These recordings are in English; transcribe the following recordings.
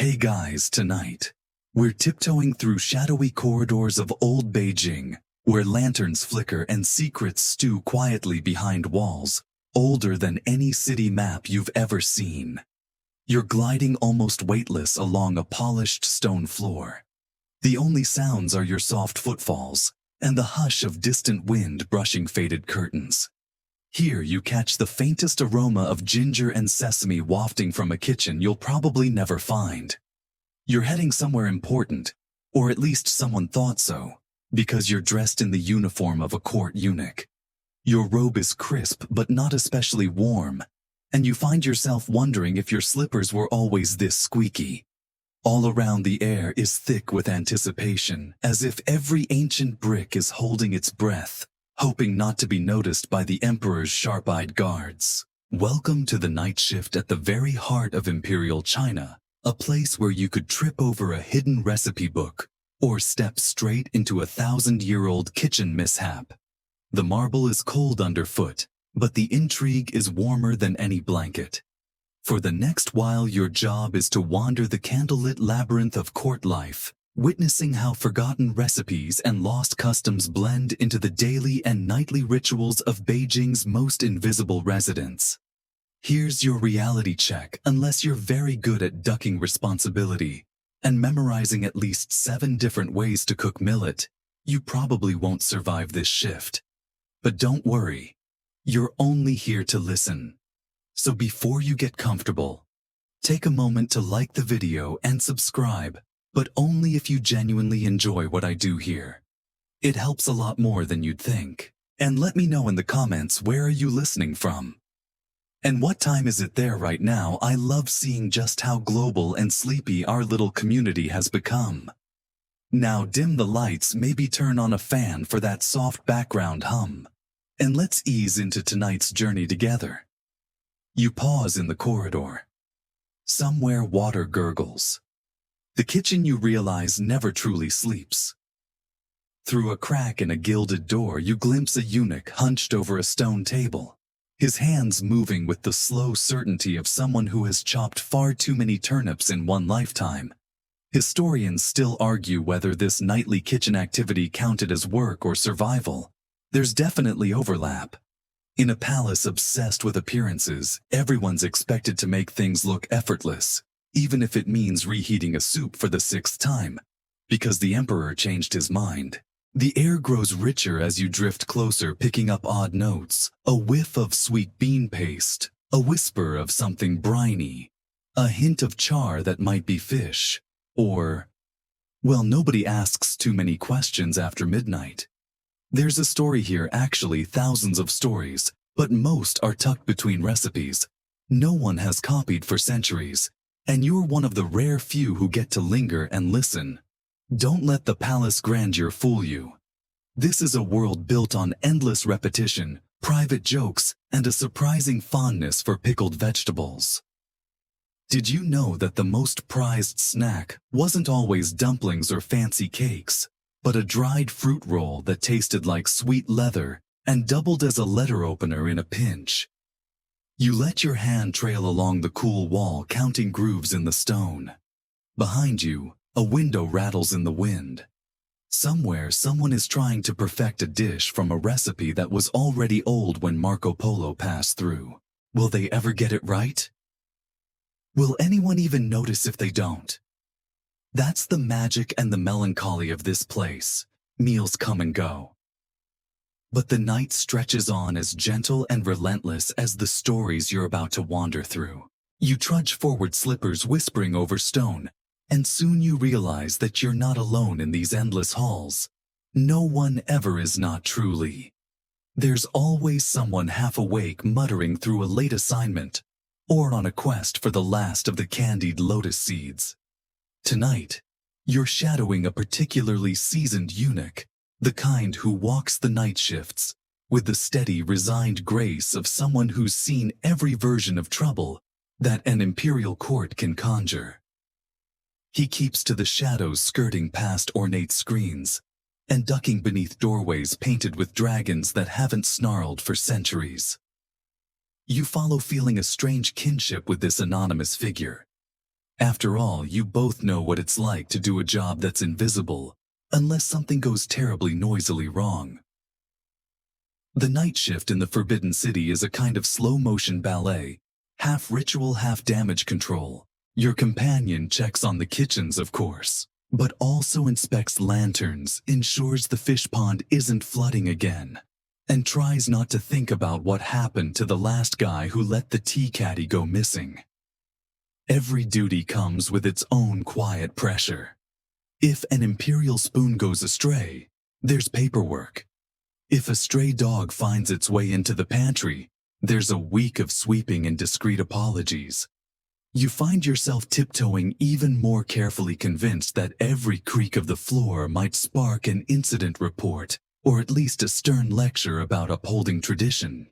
Hey guys, tonight, we're tiptoeing through shadowy corridors of Old Beijing, where lanterns flicker and secrets stew quietly behind walls, older than any city map you've ever seen. You're gliding almost weightless along a polished stone floor. The only sounds are your soft footfalls and the hush of distant wind brushing faded curtains. Here you catch the faintest aroma of ginger and sesame wafting from a kitchen you'll probably never find. You're heading somewhere important, or at least someone thought so, because you're dressed in the uniform of a court eunuch. Your robe is crisp but not especially warm, and you find yourself wondering if your slippers were always this squeaky. All around the air is thick with anticipation, as if every ancient brick is holding its breath, hoping not to be noticed by the Emperor's sharp-eyed guards. Welcome to the night shift at the very heart of Imperial China, a place where you could trip over a hidden recipe book or step straight into a 1,000-year-old kitchen mishap. The marble is cold underfoot, but the intrigue is warmer than any blanket. For the next while, your job is to wander the candlelit labyrinth of court life, witnessing how forgotten recipes and lost customs blend into the daily and nightly rituals of Beijing's most invisible residents. Here's your reality check. Unless you're very good at ducking responsibility and memorizing at least 7 different ways to cook millet, you probably won't survive this shift. But don't worry, you're only here to listen. So before you get comfortable, take a moment to like the video and subscribe, but only if you genuinely enjoy what I do here. It helps a lot more than you'd think. And let me know in the comments, where are you listening from? And what time is it there right now? I love seeing just how global and sleepy our little community has become. Now dim the lights, maybe turn on a fan for that soft background hum. And let's ease into tonight's journey together. You pause in the corridor. Somewhere water gurgles. The kitchen, you realize, never truly sleeps. Through a crack in a gilded door, you glimpse a eunuch hunched over a stone table, his hands moving with the slow certainty of someone who has chopped far too many turnips in one lifetime. Historians still argue whether this nightly kitchen activity counted as work or survival. There's definitely overlap. In a palace obsessed with appearances, everyone's expected to make things look effortless, even if it means reheating a soup for the 6th time, because the Emperor changed his mind. The air grows richer as you drift closer, picking up odd notes, a whiff of sweet bean paste, a whisper of something briny, a hint of char that might be fish, or... well, nobody asks too many questions after midnight. There's a story here, actually thousands of stories, but most are tucked between recipes. No one has copied for centuries, and you're one of the rare few who get to linger and listen. Don't let the palace grandeur fool you. This is a world built on endless repetition, private jokes, and a surprising fondness for pickled vegetables. Did you know that the most prized snack wasn't always dumplings or fancy cakes, but a dried fruit roll that tasted like sweet leather and doubled as a letter opener in a pinch? You let your hand trail along the cool wall, counting grooves in the stone. Behind you, a window rattles in the wind. Somewhere, someone is trying to perfect a dish from a recipe that was already old when Marco Polo passed through. Will they ever get it right? Will anyone even notice if they don't? That's the magic and the melancholy of this place. Meals come and go, but the night stretches on, as gentle and relentless as the stories you're about to wander through. You trudge forward, slippers whispering over stone, and soon you realize that you're not alone in these endless halls. No one ever is, not truly. There's always someone half awake, muttering through a late assignment, or on a quest for the last of the candied lotus seeds. Tonight, you're shadowing a particularly seasoned eunuch, the kind who walks the night shifts with the steady, resigned grace of someone who's seen every version of trouble that an imperial court can conjure. He keeps to the shadows, skirting past ornate screens and ducking beneath doorways painted with dragons that haven't snarled for centuries. You follow, feeling a strange kinship with this anonymous figure. After all, you both know what it's like to do a job that's invisible, unless something goes terribly noisily wrong. The night shift in the Forbidden City is a kind of slow-motion ballet, half ritual, half damage control. Your companion checks on the kitchens, of course, but also inspects lanterns, ensures the fish pond isn't flooding again, and tries not to think about what happened to the last guy who let the tea caddy go missing. Every duty comes with its own quiet pressure. If an Imperial spoon goes astray, there's paperwork. If a stray dog finds its way into the pantry, there's a week of sweeping and discreet apologies. You find yourself tiptoeing even more carefully, convinced that every creak of the floor might spark an incident report, or at least a stern lecture about upholding tradition.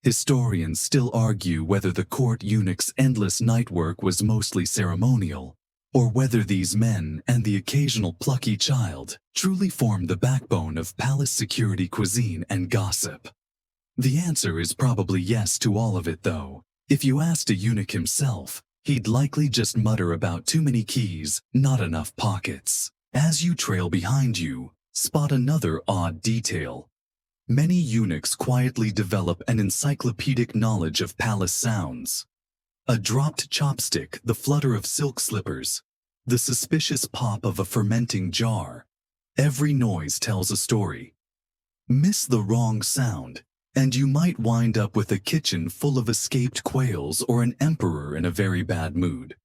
Historians still argue whether the court eunuchs' endless night work was mostly ceremonial, or whether these men and the occasional plucky child truly formed the backbone of palace security, cuisine, and gossip. The answer is probably yes to all of it, though. If you asked a eunuch himself, he'd likely just mutter about too many keys, not enough pockets. As you trail behind you, spot another odd detail. Many eunuchs quietly develop an encyclopedic knowledge of palace sounds. A dropped chopstick, the flutter of silk slippers, the suspicious pop of a fermenting jar. Every noise tells a story. Miss the wrong sound, and you might wind up with a kitchen full of escaped quails or an emperor in a very bad mood.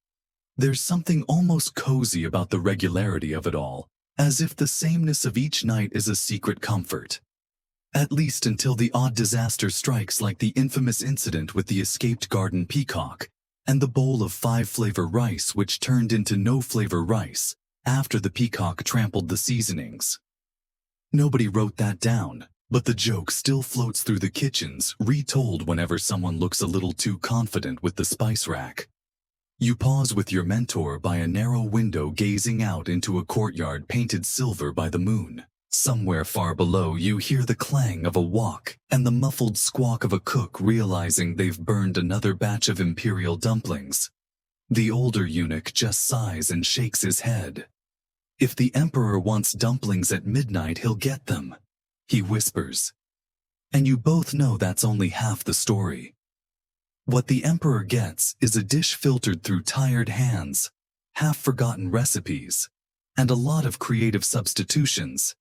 There's something almost cozy about the regularity of it all, as if the sameness of each night is a secret comfort. At least until the odd disaster strikes, like the infamous incident with the escaped garden peacock, and the bowl of 5-flavor rice which turned into no-flavor rice after the peacock trampled the seasonings. Nobody wrote that down, but the joke still floats through the kitchens, retold whenever someone looks a little too confident with the spice rack. You pause with your mentor by a narrow window, gazing out into a courtyard painted silver by the moon. Somewhere far below, you hear the clang of a wok and the muffled squawk of a cook realizing they've burned another batch of Imperial dumplings. The older eunuch just sighs and shakes his head. If the emperor wants dumplings at midnight, he'll get them, he whispers. And you both know that's only half the story. What the emperor gets is a dish filtered through tired hands, half-forgotten recipes, and a lot of creative substitutions.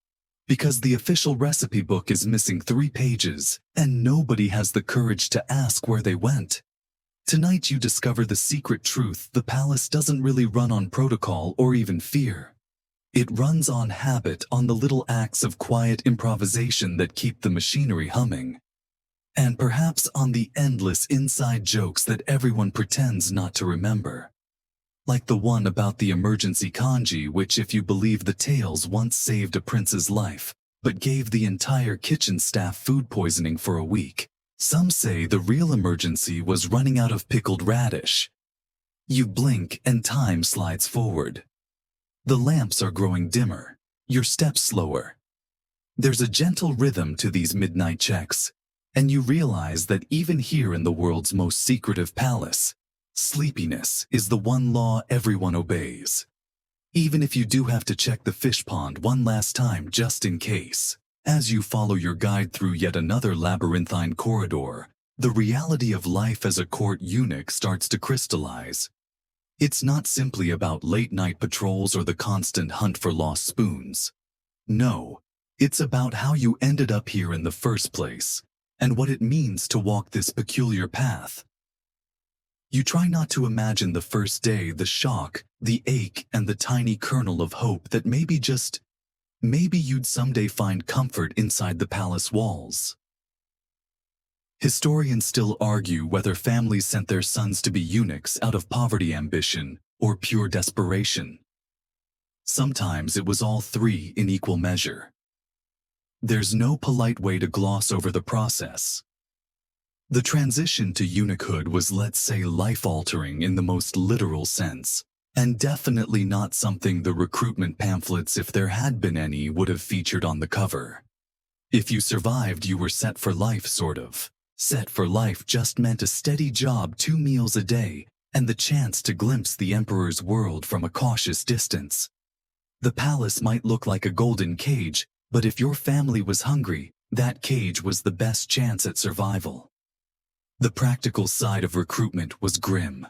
Because the official recipe book is missing 3 pages, and nobody has the courage to ask where they went. Tonight you discover the secret truth: the palace doesn't really run on protocol or even fear. It runs on habit, on the little acts of quiet improvisation that keep the machinery humming. And perhaps on the endless inside jokes that everyone pretends not to remember. Like the one about the emergency kanji, which, if you believe the tales, once saved a prince's life, but gave the entire kitchen staff food poisoning for a week. Some say the real emergency was running out of pickled radish. You blink and time slides forward. The lamps are growing dimmer, your steps slower. There's a gentle rhythm to these midnight checks, and you realize that even here in the world's most secretive palace, sleepiness is the one law everyone obeys. Even if you do have to check the fish pond one last time just in case. As you follow your guide through yet another labyrinthine corridor, the reality of life as a court eunuch starts to crystallize. It's not simply about late-night patrols or the constant hunt for lost spoons. No, it's about how you ended up here in the first place, and what it means to walk this peculiar path. You try not to imagine the first day, the shock, the ache, and the tiny kernel of hope that maybe you'd someday find comfort inside the palace walls. Historians still argue whether families sent their sons to be eunuchs out of poverty, ambition, or pure desperation. Sometimes it was all 3 in equal measure. There's no polite way to gloss over the process. The transition to eunuchhood was, let's say, life-altering in the most literal sense, and definitely not something the recruitment pamphlets, if there had been any, would have featured on the cover. If you survived, you were set for life, sort of. Set for life just meant a steady job, 2 meals a day, and the chance to glimpse the emperor's world from a cautious distance. The palace might look like a golden cage, but if your family was hungry, that cage was the best chance at survival. The practical side of recruitment was grim.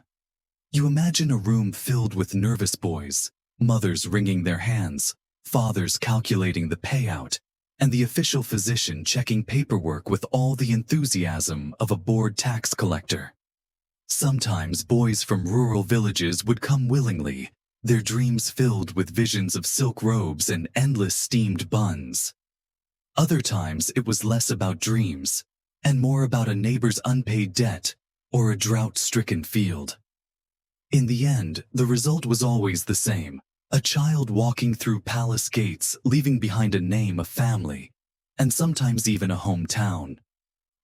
You imagine a room filled with nervous boys, mothers wringing their hands, fathers calculating the payout, and the official physician checking paperwork with all the enthusiasm of a bored tax collector. Sometimes boys from rural villages would come willingly, their dreams filled with visions of silk robes and endless steamed buns. Other times it was less about dreams, and more about a neighbor's unpaid debt or a drought-stricken field. In the end, the result was always the same: a child walking through palace gates, leaving behind a name, a family, and sometimes even a hometown.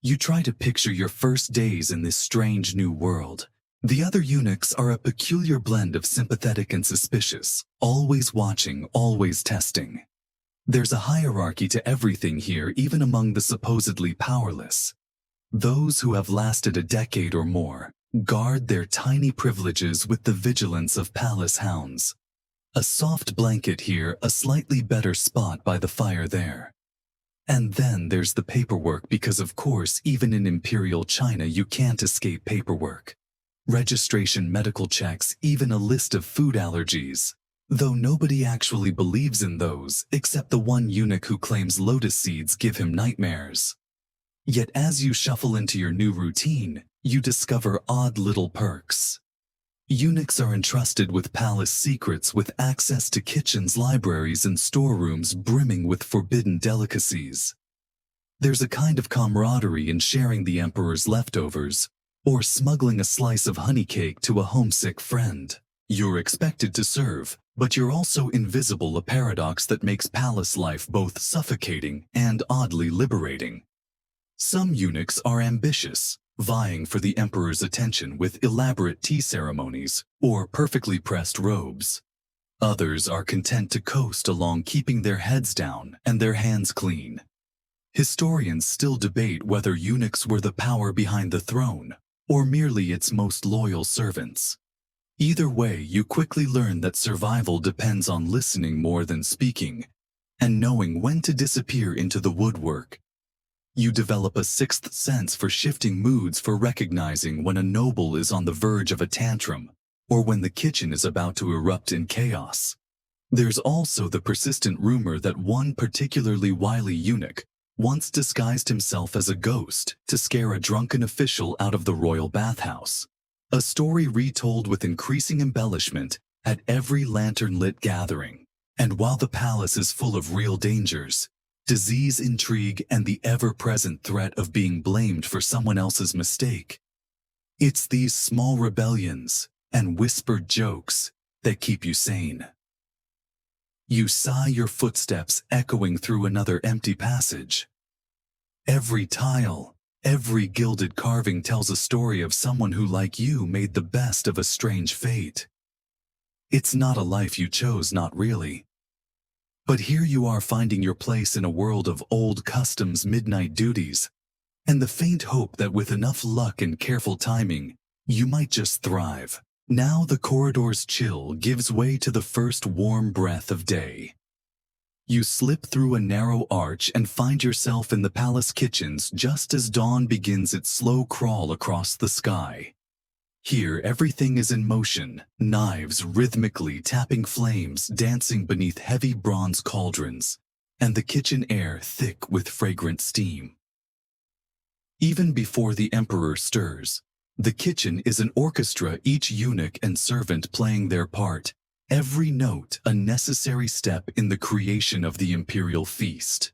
You try to picture your first days in this strange new world. The other eunuchs are a peculiar blend of sympathetic and suspicious, always watching, always testing. There's a hierarchy to everything here, even among the supposedly powerless. Those who have lasted a decade or more guard their tiny privileges with the vigilance of palace hounds. A soft blanket here, a slightly better spot by the fire there. And then there's the paperwork, because of course even in Imperial China you can't escape paperwork. Registration, medical checks, even a list of food allergies. Though nobody actually believes in those, except the one eunuch who claims lotus seeds give him nightmares. Yet as you shuffle into your new routine, you discover odd little perks. Eunuchs are entrusted with palace secrets, with access to kitchens, libraries, and storerooms brimming with forbidden delicacies. There's a kind of camaraderie in sharing the emperor's leftovers, or smuggling a slice of honey cake to a homesick friend. You're expected to serve, but you're also invisible, a paradox that makes palace life both suffocating and oddly liberating. Some eunuchs are ambitious, vying for the emperor's attention with elaborate tea ceremonies or perfectly pressed robes. Others are content to coast along, keeping their heads down and their hands clean. Historians still debate whether eunuchs were the power behind the throne, or merely its most loyal servants. Either way, you quickly learn that survival depends on listening more than speaking, and knowing when to disappear into the woodwork. You develop a sixth sense for shifting moods, for recognizing when a noble is on the verge of a tantrum, or when the kitchen is about to erupt in chaos. There's also the persistent rumor that one particularly wily eunuch once disguised himself as a ghost to scare a drunken official out of the royal bathhouse. A story retold with increasing embellishment at every lantern-lit gathering. And while the palace is full of real dangers, disease, intrigue, and the ever-present threat of being blamed for someone else's mistake, it's these small rebellions and whispered jokes that keep you sane. You sigh, your footsteps echoing through another empty passage. Every tile, every gilded carving tells a story of someone who, like you, made the best of a strange fate. It's not a life you chose, not really. But here you are, finding your place in a world of old customs, midnight duties, and the faint hope that with enough luck and careful timing, you might just thrive. Now the corridor's chill gives way to the first warm breath of day. You slip through a narrow arch and find yourself in the palace kitchens just as dawn begins its slow crawl across the sky. Here everything is in motion, knives rhythmically tapping, flames dancing beneath heavy bronze cauldrons, and the kitchen air thick with fragrant steam. Even before the emperor stirs, the kitchen is an orchestra, each eunuch and servant playing their part, every note a necessary step in the creation of the imperial feast.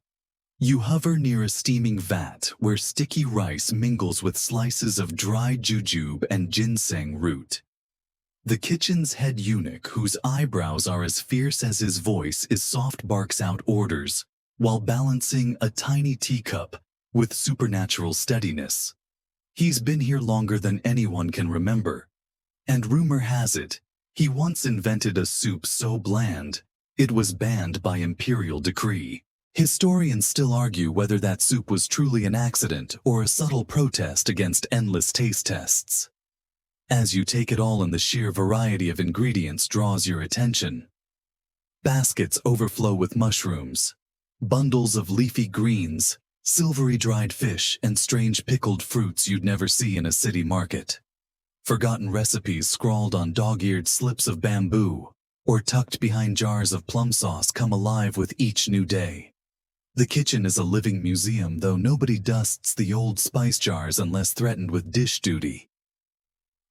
You hover near a steaming vat where sticky rice mingles with slices of dried jujube and ginseng root. The kitchen's head eunuch, whose eyebrows are as fierce as his voice is soft, barks out orders while balancing a tiny teacup with supernatural steadiness. He's been here longer than anyone can remember, and rumor has it, he once invented a soup so bland, it was banned by imperial decree. Historians still argue whether that soup was truly an accident or a subtle protest against endless taste tests. As you take it all in, the sheer variety of ingredients draws your attention. Baskets overflow with mushrooms, bundles of leafy greens, silvery dried fish, and strange pickled fruits you'd never see in a city market. Forgotten recipes scrawled on dog-eared slips of bamboo, or tucked behind jars of plum sauce, come alive with each new day. The kitchen is a living museum, though nobody dusts the old spice jars unless threatened with dish duty.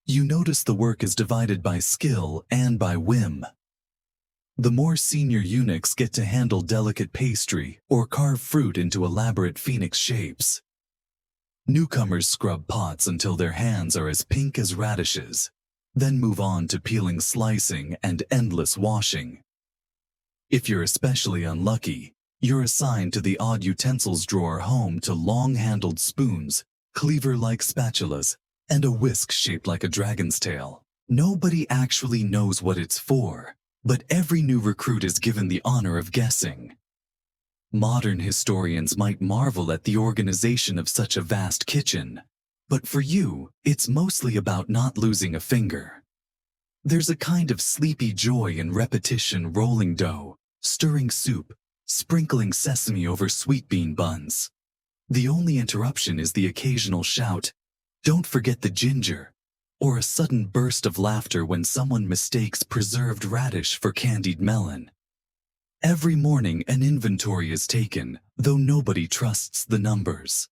You notice the work is divided by skill and by whim. The more senior eunuchs get to handle delicate pastry or carve fruit into elaborate phoenix shapes. Newcomers scrub pots until their hands are as pink as radishes, then move on to peeling, slicing, and endless washing. If you're especially unlucky, you're assigned to the odd utensils drawer, home to long-handled spoons, cleaver-like spatulas, and a whisk shaped like a dragon's tail. Nobody actually knows what it's for, but every new recruit is given the honor of guessing. Modern historians might marvel at the organization of such a vast kitchen, but for you, it's mostly about not losing a finger. There's a kind of sleepy joy in repetition: rolling dough, stirring soup, sprinkling sesame over sweet bean buns. The only interruption is the occasional shout, "Don't forget the ginger," or a sudden burst of laughter when someone mistakes preserved radish for candied melon. Every morning an inventory is taken, though nobody trusts the numbers.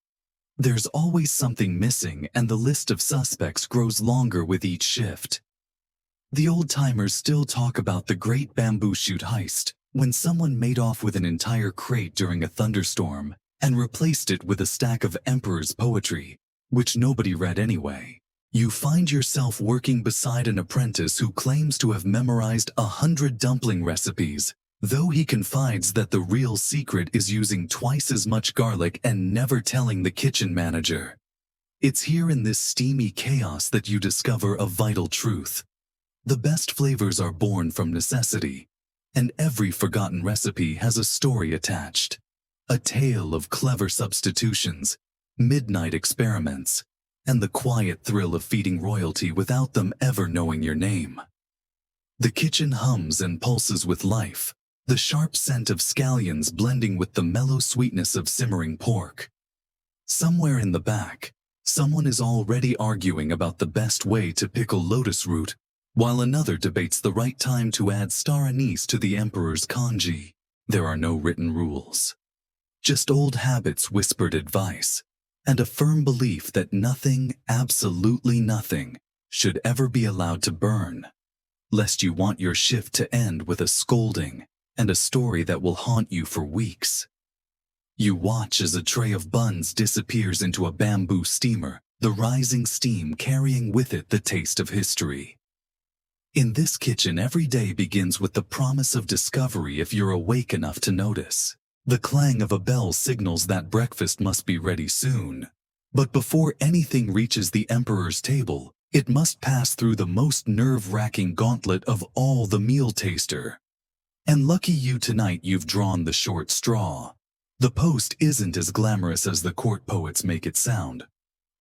There's always something missing, and the list of suspects grows longer with each shift. The old-timers still talk about the great bamboo shoot heist, when someone made off with an entire crate during a thunderstorm and replaced it with a stack of emperor's poetry, which nobody read anyway. You find yourself working beside an apprentice who claims to have memorized 100 dumpling recipes, though he confides that the real secret is using twice as much garlic and never telling the kitchen manager. It's here in this steamy chaos that you discover a vital truth. The best flavors are born from necessity, and every forgotten recipe has a story attached. A tale of clever substitutions, midnight experiments, and the quiet thrill of feeding royalty without them ever knowing your name. The kitchen hums and pulses with life, the sharp scent of scallions blending with the mellow sweetness of simmering pork. Somewhere in the back, someone is already arguing about the best way to pickle lotus root, while another debates the right time to add star anise to the emperor's congee. There are no written rules, just old habits, whispered advice, and a firm belief that nothing, absolutely nothing, should ever be allowed to burn, lest you want your shift to end with a scolding and a story that will haunt you for weeks. You watch as a tray of buns disappears into a bamboo steamer, the rising steam carrying with it the taste of history. In this kitchen, every day begins with the promise of discovery if you're awake enough to notice. The clang of a bell signals that breakfast must be ready soon. But before anything reaches the emperor's table, it must pass through the most nerve-wracking gauntlet of all, the meal taster. And lucky you, tonight you've drawn the short straw. The post isn't as glamorous as the court poets make it sound.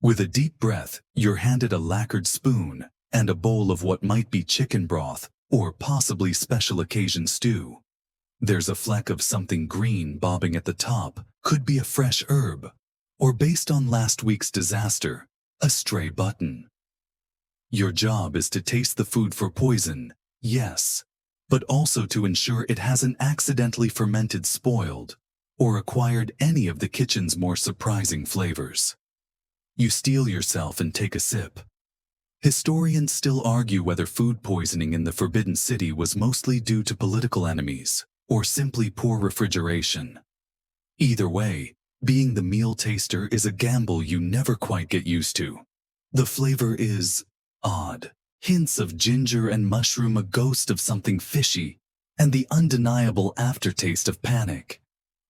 With a deep breath, you're handed a lacquered spoon and a bowl of what might be chicken broth or possibly special occasion stew. There's a fleck of something green bobbing at the top, could be a fresh herb, or based on last week's disaster, a stray button. Your job is to taste the food for poison, yes, but also to ensure it hasn't accidentally fermented, spoiled, or acquired any of the kitchen's more surprising flavors. You steel yourself and take a sip. Historians still argue whether food poisoning in the Forbidden City was mostly due to political enemies or simply poor refrigeration. Either way, being the meal taster is a gamble you never quite get used to. The flavor is odd. Hints of ginger and mushroom, a ghost of something fishy, and the undeniable aftertaste of panic.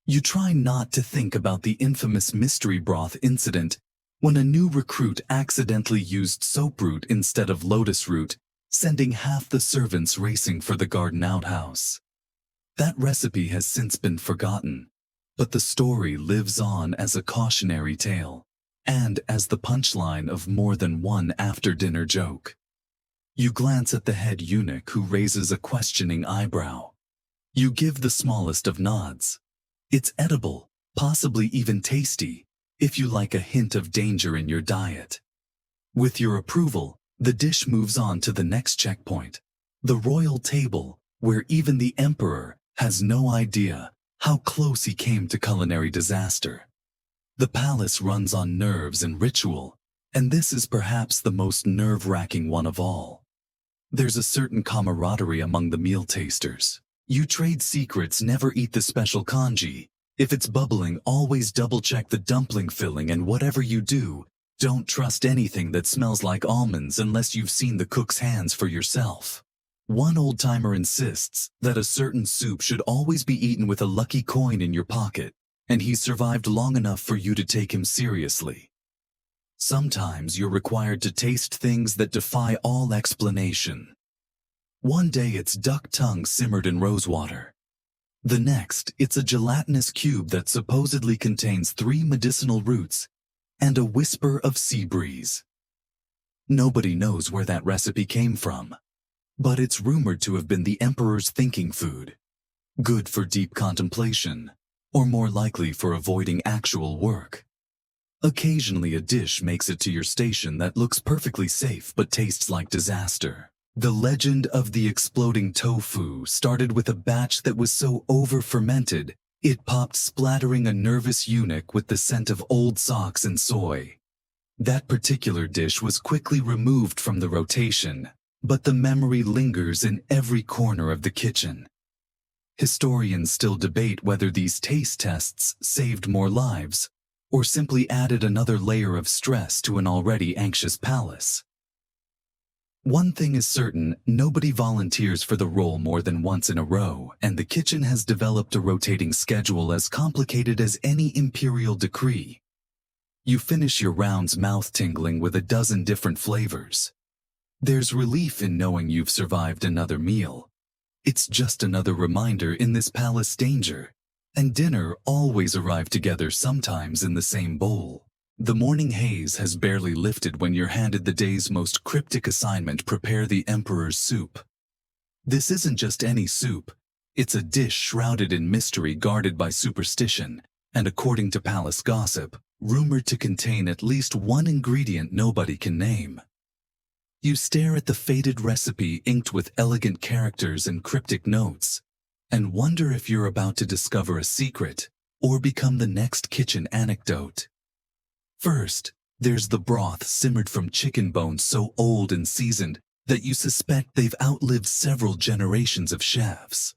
You try not to think about the infamous mystery broth incident when a new recruit accidentally used soap root instead of lotus root, sending half the servants racing for the garden outhouse. That recipe has since been forgotten, but the story lives on as a cautionary tale, and as the punchline of more than one after-dinner joke. You glance at the head eunuch who raises a questioning eyebrow. You give the smallest of nods. It's edible, possibly even tasty, if you like a hint of danger in your diet. With your approval, the dish moves on to the next checkpoint, the royal table, where even the emperor has no idea how close he came to culinary disaster. The palace runs on nerves and ritual, and this is perhaps the most nerve-wracking one of all. There's a certain camaraderie among the meal tasters. You trade secrets, never eat the special congee. If it's bubbling, always double-check the dumpling filling, and whatever you do, don't trust anything that smells like almonds unless you've seen the cook's hands for yourself. One old-timer insists that a certain soup should always be eaten with a lucky coin in your pocket, and he's survived long enough for you to take him seriously. Sometimes you're required to taste things that defy all explanation. One day it's duck tongue simmered in rosewater. The next, it's a gelatinous cube that supposedly contains 3 medicinal roots and a whisper of sea breeze. Nobody knows where that recipe came from, but it's rumored to have been the emperor's thinking food. Good for deep contemplation, or more likely for avoiding actual work. Occasionally a dish makes it to your station that looks perfectly safe but tastes like disaster. The legend of the exploding tofu started with a batch that was so over-fermented, it popped, splattering a nervous eunuch with the scent of old socks and soy. That particular dish was quickly removed from the rotation, but the memory lingers in every corner of the kitchen. Historians still debate whether these taste tests saved more lives, or simply added another layer of stress to an already anxious palace. One thing is certain, nobody volunteers for the role more than once in a row, and the kitchen has developed a rotating schedule as complicated as any imperial decree. You finish your rounds mouth-tingling with a dozen different flavors. There's relief in knowing you've survived another meal. It's just another reminder in this palace danger, and dinner always arrive together, sometimes in the same bowl. The morning haze has barely lifted when you're handed the day's most cryptic assignment: prepare the emperor's soup. This isn't just any soup. It's a dish shrouded in mystery, guarded by superstition, and according to palace gossip, rumored to contain at least one ingredient nobody can name. You stare at the faded recipe inked with elegant characters and cryptic notes, and wonder if you're about to discover a secret or become the next kitchen anecdote. First, there's the broth, simmered from chicken bones so old and seasoned that you suspect they've outlived several generations of chefs.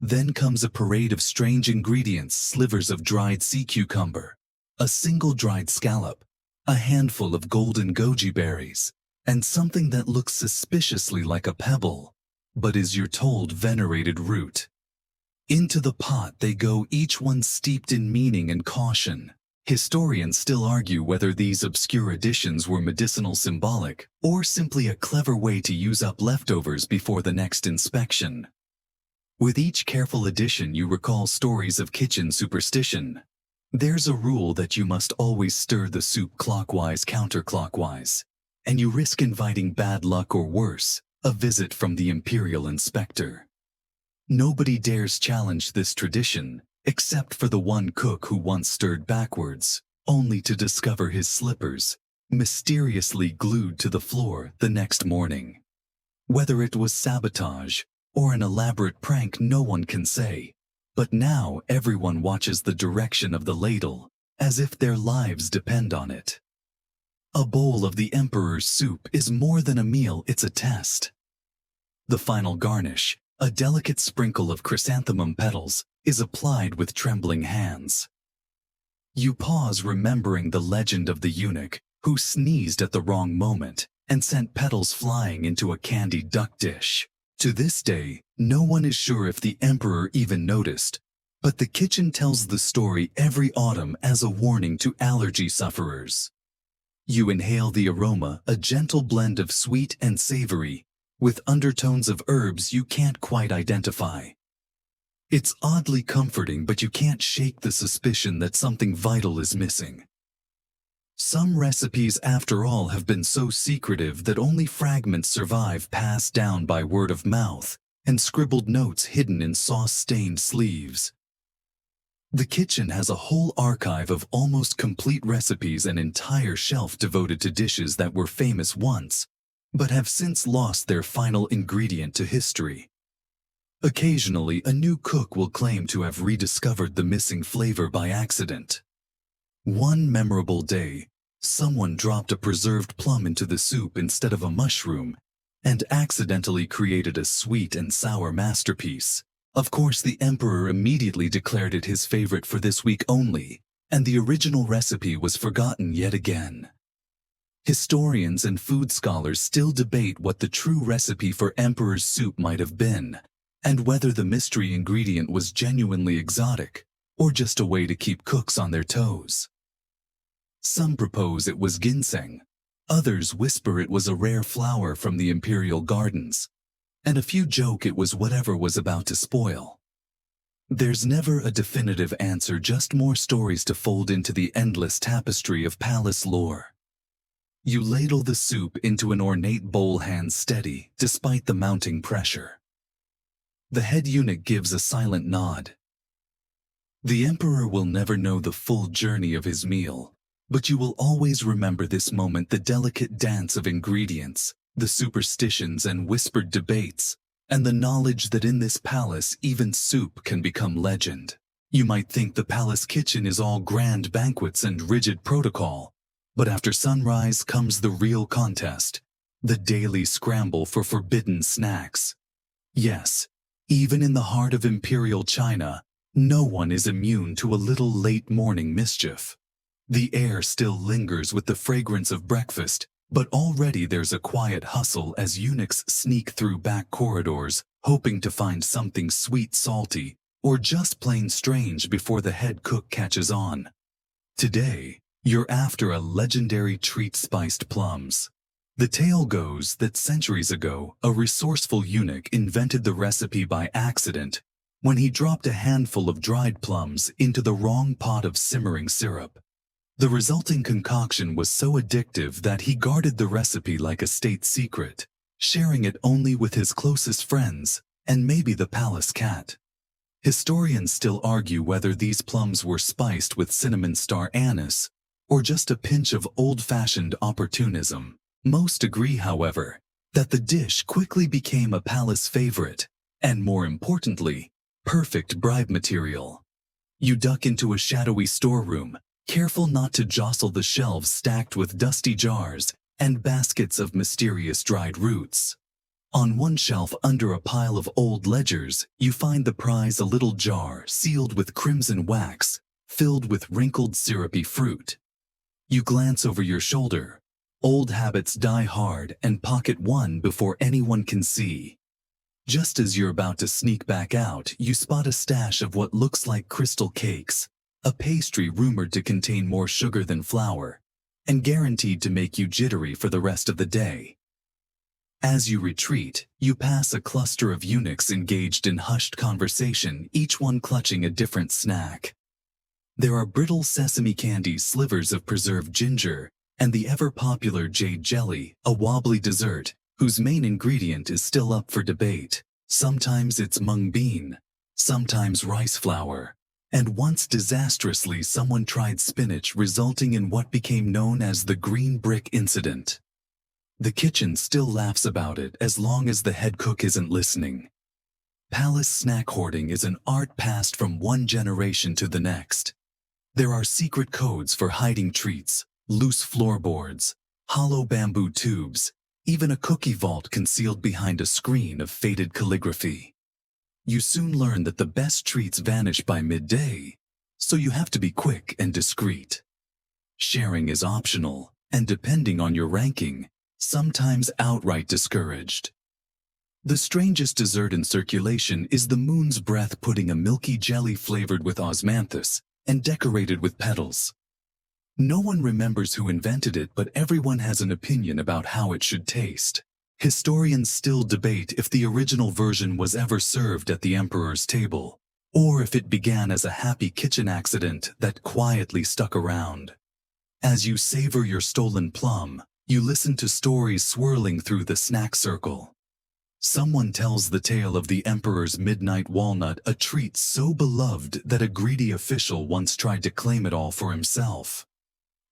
Then comes a parade of strange ingredients: slivers of dried sea cucumber, a single dried scallop, a handful of golden goji berries, and something that looks suspiciously like a pebble, but is, you're told, venerated root. Into the pot they go, each one steeped in meaning and caution. Historians still argue whether these obscure additions were medicinal, symbolic, or simply a clever way to use up leftovers before the next inspection. With each careful addition you recall stories of kitchen superstition. There's a rule that you must always stir the soup clockwise, counterclockwise, and you risk inviting bad luck, or worse, a visit from the Imperial inspector. Nobody dares challenge this tradition, except for the one cook who once stirred backwards, only to discover his slippers mysteriously glued to the floor the next morning. Whether it was sabotage or an elaborate prank, no one can say, but now everyone watches the direction of the ladle, as if their lives depend on it. A bowl of the emperor's soup is more than a meal, it's a test. The final garnish, a delicate sprinkle of chrysanthemum petals, is applied with trembling hands. You pause, remembering the legend of the eunuch who sneezed at the wrong moment and sent petals flying into a candied duck dish. To this day, no one is sure if the emperor even noticed, but the kitchen tells the story every autumn as a warning to allergy sufferers. You inhale the aroma, a gentle blend of sweet and savory, with undertones of herbs you can't quite identify. It's oddly comforting, but you can't shake the suspicion that something vital is missing. Some recipes, after all, have been so secretive that only fragments survive, passed down by word of mouth and scribbled notes hidden in sauce-stained sleeves. The kitchen has a whole archive of almost complete recipes, an entire shelf devoted to dishes that were famous once, but have since lost their final ingredient to history. Occasionally, a new cook will claim to have rediscovered the missing flavor by accident. One memorable day, someone dropped a preserved plum into the soup instead of a mushroom and accidentally created a sweet and sour masterpiece. Of course, the emperor immediately declared it his favorite for this week only, and the original recipe was forgotten yet again. Historians and food scholars still debate what the true recipe for emperor's soup might have been, and whether the mystery ingredient was genuinely exotic or just a way to keep cooks on their toes. Some propose it was ginseng, others whisper it was a rare flower from the Imperial gardens, and a few joke it was whatever was about to spoil. There's never a definitive answer, just more stories to fold into the endless tapestry of palace lore. You ladle the soup into an ornate bowl, hands steady despite the mounting pressure. The head eunuch gives a silent nod. The emperor will never know the full journey of his meal, but you will always remember this moment, the delicate dance of ingredients, the superstitions and whispered debates, and the knowledge that in this palace even soup can become legend. You might think the palace kitchen is all grand banquets and rigid protocol, but after sunrise comes the real contest, the daily scramble for forbidden snacks. Yes, even in the heart of Imperial China, no one is immune to a little late morning mischief. The air still lingers with the fragrance of breakfast, but already there's a quiet hustle as eunuchs sneak through back corridors, hoping to find something sweet, salty, or just plain strange before the head cook catches on. Today, you're after a legendary treat, spiced plums. The tale goes that centuries ago, a resourceful eunuch invented the recipe by accident when he dropped a handful of dried plums into the wrong pot of simmering syrup. The resulting concoction was so addictive that he guarded the recipe like a state secret, sharing it only with his closest friends and maybe the palace cat. Historians still argue whether these plums were spiced with cinnamon star anise or just a pinch of old-fashioned opportunism. Most agree, however, that the dish quickly became a palace favorite and, more importantly, perfect bribe material. You duck into a shadowy storeroom, careful not to jostle the shelves stacked with dusty jars and baskets of mysterious dried roots. On one shelf, under a pile of old ledgers, you find the prize, a little jar sealed with crimson wax, filled with wrinkled syrupy fruit. You glance over your shoulder. Old habits die hard, and pocket one before anyone can see. Just as you're about to sneak back out, you spot a stash of what looks like crystal cakes, a pastry rumored to contain more sugar than flour, and guaranteed to make you jittery for the rest of the day. As you retreat, you pass a cluster of eunuchs engaged in hushed conversation, each one clutching a different snack. There are brittle sesame candy, slivers of preserved ginger, and the ever-popular jade jelly, a wobbly dessert whose main ingredient is still up for debate. Sometimes it's mung bean, sometimes rice flour, and once disastrously someone tried spinach, resulting in what became known as the green brick incident. The kitchen still laughs about it as long as the head cook isn't listening. Palace snack hoarding is an art passed from one generation to the next. There are secret codes for hiding treats, loose floorboards, hollow bamboo tubes, even a cookie vault concealed behind a screen of faded calligraphy. You soon learn that the best treats vanish by midday, so you have to be quick and discreet. Sharing is optional, and depending on your ranking, sometimes outright discouraged. The strangest dessert in circulation is the moon's breath pudding, a milky jelly flavored with osmanthus and decorated with petals. No one remembers who invented it, but everyone has an opinion about how it should taste. Historians still debate if the original version was ever served at the emperor's table, or if it began as a happy kitchen accident that quietly stuck around. As you savor your stolen plum, you listen to stories swirling through the snack circle. Someone tells the tale of the emperor's midnight walnut, a treat so beloved that a greedy official once tried to claim it all for himself.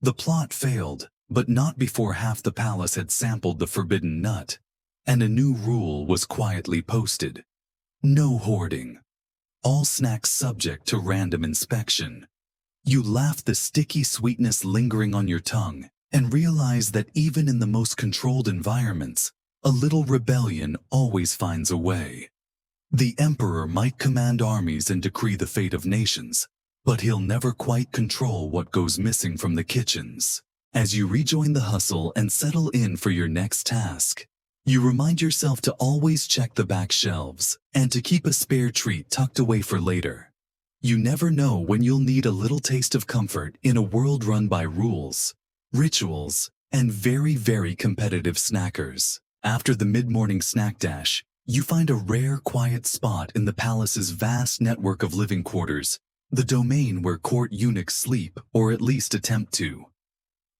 The plot failed, but not before half the palace had sampled the forbidden nut, and a new rule was quietly posted. No hoarding. All snacks subject to random inspection. You laugh, the sticky sweetness lingering on your tongue, and realize that even in the most controlled environments, a little rebellion always finds a way. The emperor might command armies and decree the fate of nations, but he'll never quite control what goes missing from the kitchens. As you rejoin the hustle and settle in for your next task, you remind yourself to always check the back shelves and to keep a spare treat tucked away for later. You never know when you'll need a little taste of comfort in a world run by rules, rituals, and very competitive snackers. After the mid-morning snack dash, you find a rare, quiet spot in the palace's vast network of living quarters, the domain where court eunuchs sleep, or at least attempt to.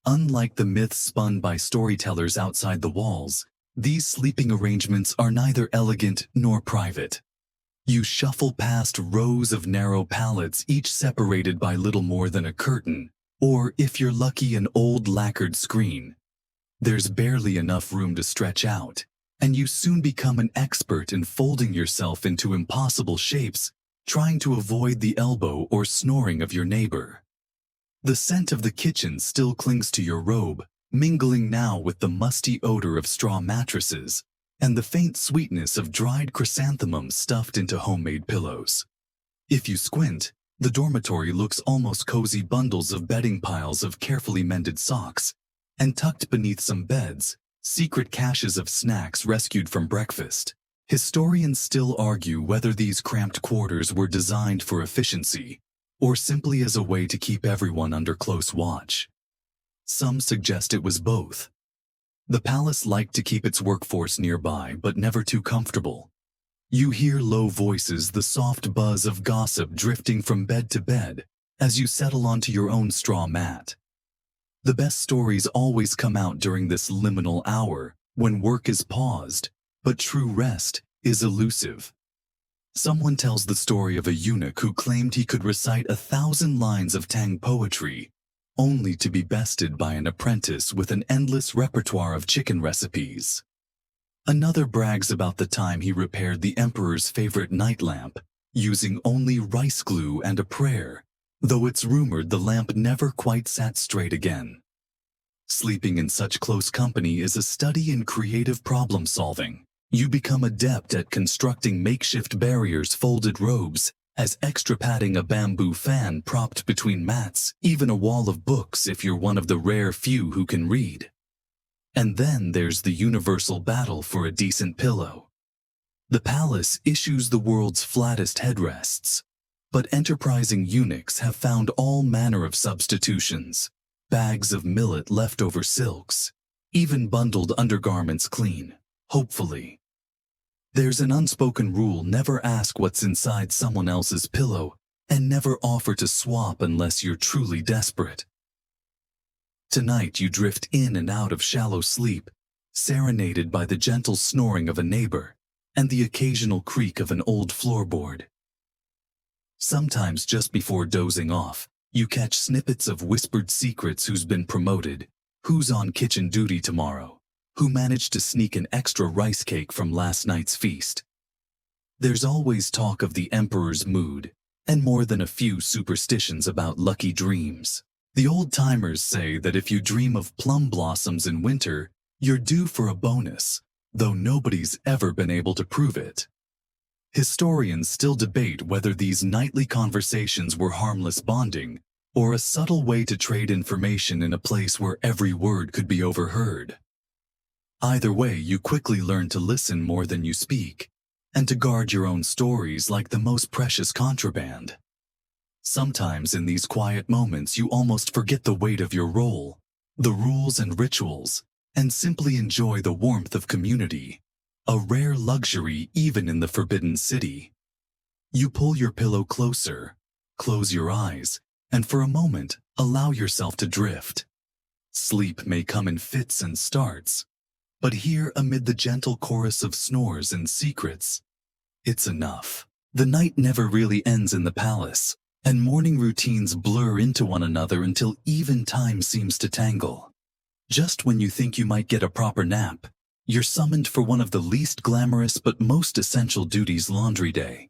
Unlike the myths spun by storytellers outside the walls, these sleeping arrangements are neither elegant nor private. You shuffle past rows of narrow pallets, each separated by little more than a curtain, or if you're lucky, an old lacquered screen. There's barely enough room to stretch out, and you soon become an expert in folding yourself into impossible shapes, trying to avoid the elbow or snoring of your neighbor. The scent of the kitchen still clings to your robe, mingling now with the musty odor of straw mattresses and the faint sweetness of dried chrysanthemums stuffed into homemade pillows. If you squint, the dormitory looks almost cozy, bundles of bedding, piles of carefully mended socks, and tucked beneath some beds, secret caches of snacks rescued from breakfast. Historians still argue whether these cramped quarters were designed for efficiency, or simply as a way to keep everyone under close watch. Some suggest it was both. The palace liked to keep its workforce nearby, but never too comfortable. You hear low voices, the soft buzz of gossip drifting from bed to bed, as you settle onto your own straw mat. The best stories always come out during this liminal hour, when work is paused, but true rest is elusive. Someone tells the story of a eunuch who claimed he could recite 1,000 lines of Tang poetry, only to be bested by an apprentice with an endless repertoire of chicken recipes. Another brags about the time he repaired the emperor's favorite night lamp, using only rice glue and a prayer, though it's rumored the lamp never quite sat straight again. Sleeping in such close company is a study in creative problem-solving. You become adept at constructing makeshift barriers, folded robes, as extra padding, a bamboo fan propped between mats, even a wall of books if you're one of the rare few who can read. And then there's the universal battle for a decent pillow. The palace issues the world's flattest headrests, but enterprising eunuchs have found all manner of substitutions, bags of millet, leftover silks, even bundled undergarments clean, hopefully. There's an unspoken rule: never ask what's inside someone else's pillow, and never offer to swap unless you're truly desperate. Tonight you drift in and out of shallow sleep, serenaded by the gentle snoring of a neighbor and the occasional creak of an old floorboard. Sometimes just before dozing off, you catch snippets of whispered secrets: who's been promoted, who's on kitchen duty tomorrow, who managed to sneak an extra rice cake from last night's feast. There's always talk of the emperor's mood, and more than a few superstitions about lucky dreams. The old-timers say that if you dream of plum blossoms in winter, you're due for a bonus, though nobody's ever been able to prove it. Historians still debate whether these nightly conversations were harmless bonding, or a subtle way to trade information in a place where every word could be overheard. Either way, you quickly learn to listen more than you speak, and to guard your own stories like the most precious contraband. Sometimes in these quiet moments you almost forget the weight of your role, the rules and rituals, and simply enjoy the warmth of community, a rare luxury even in the Forbidden City. You pull your pillow closer, close your eyes, and for a moment allow yourself to drift. Sleep may come in fits and starts, but here amid the gentle chorus of snores and secrets, it's enough. The night never really ends in the palace, and morning routines blur into one another until even time seems to tangle. Just when you think you might get a proper nap, you're summoned for one of the least glamorous but most essential duties, laundry day.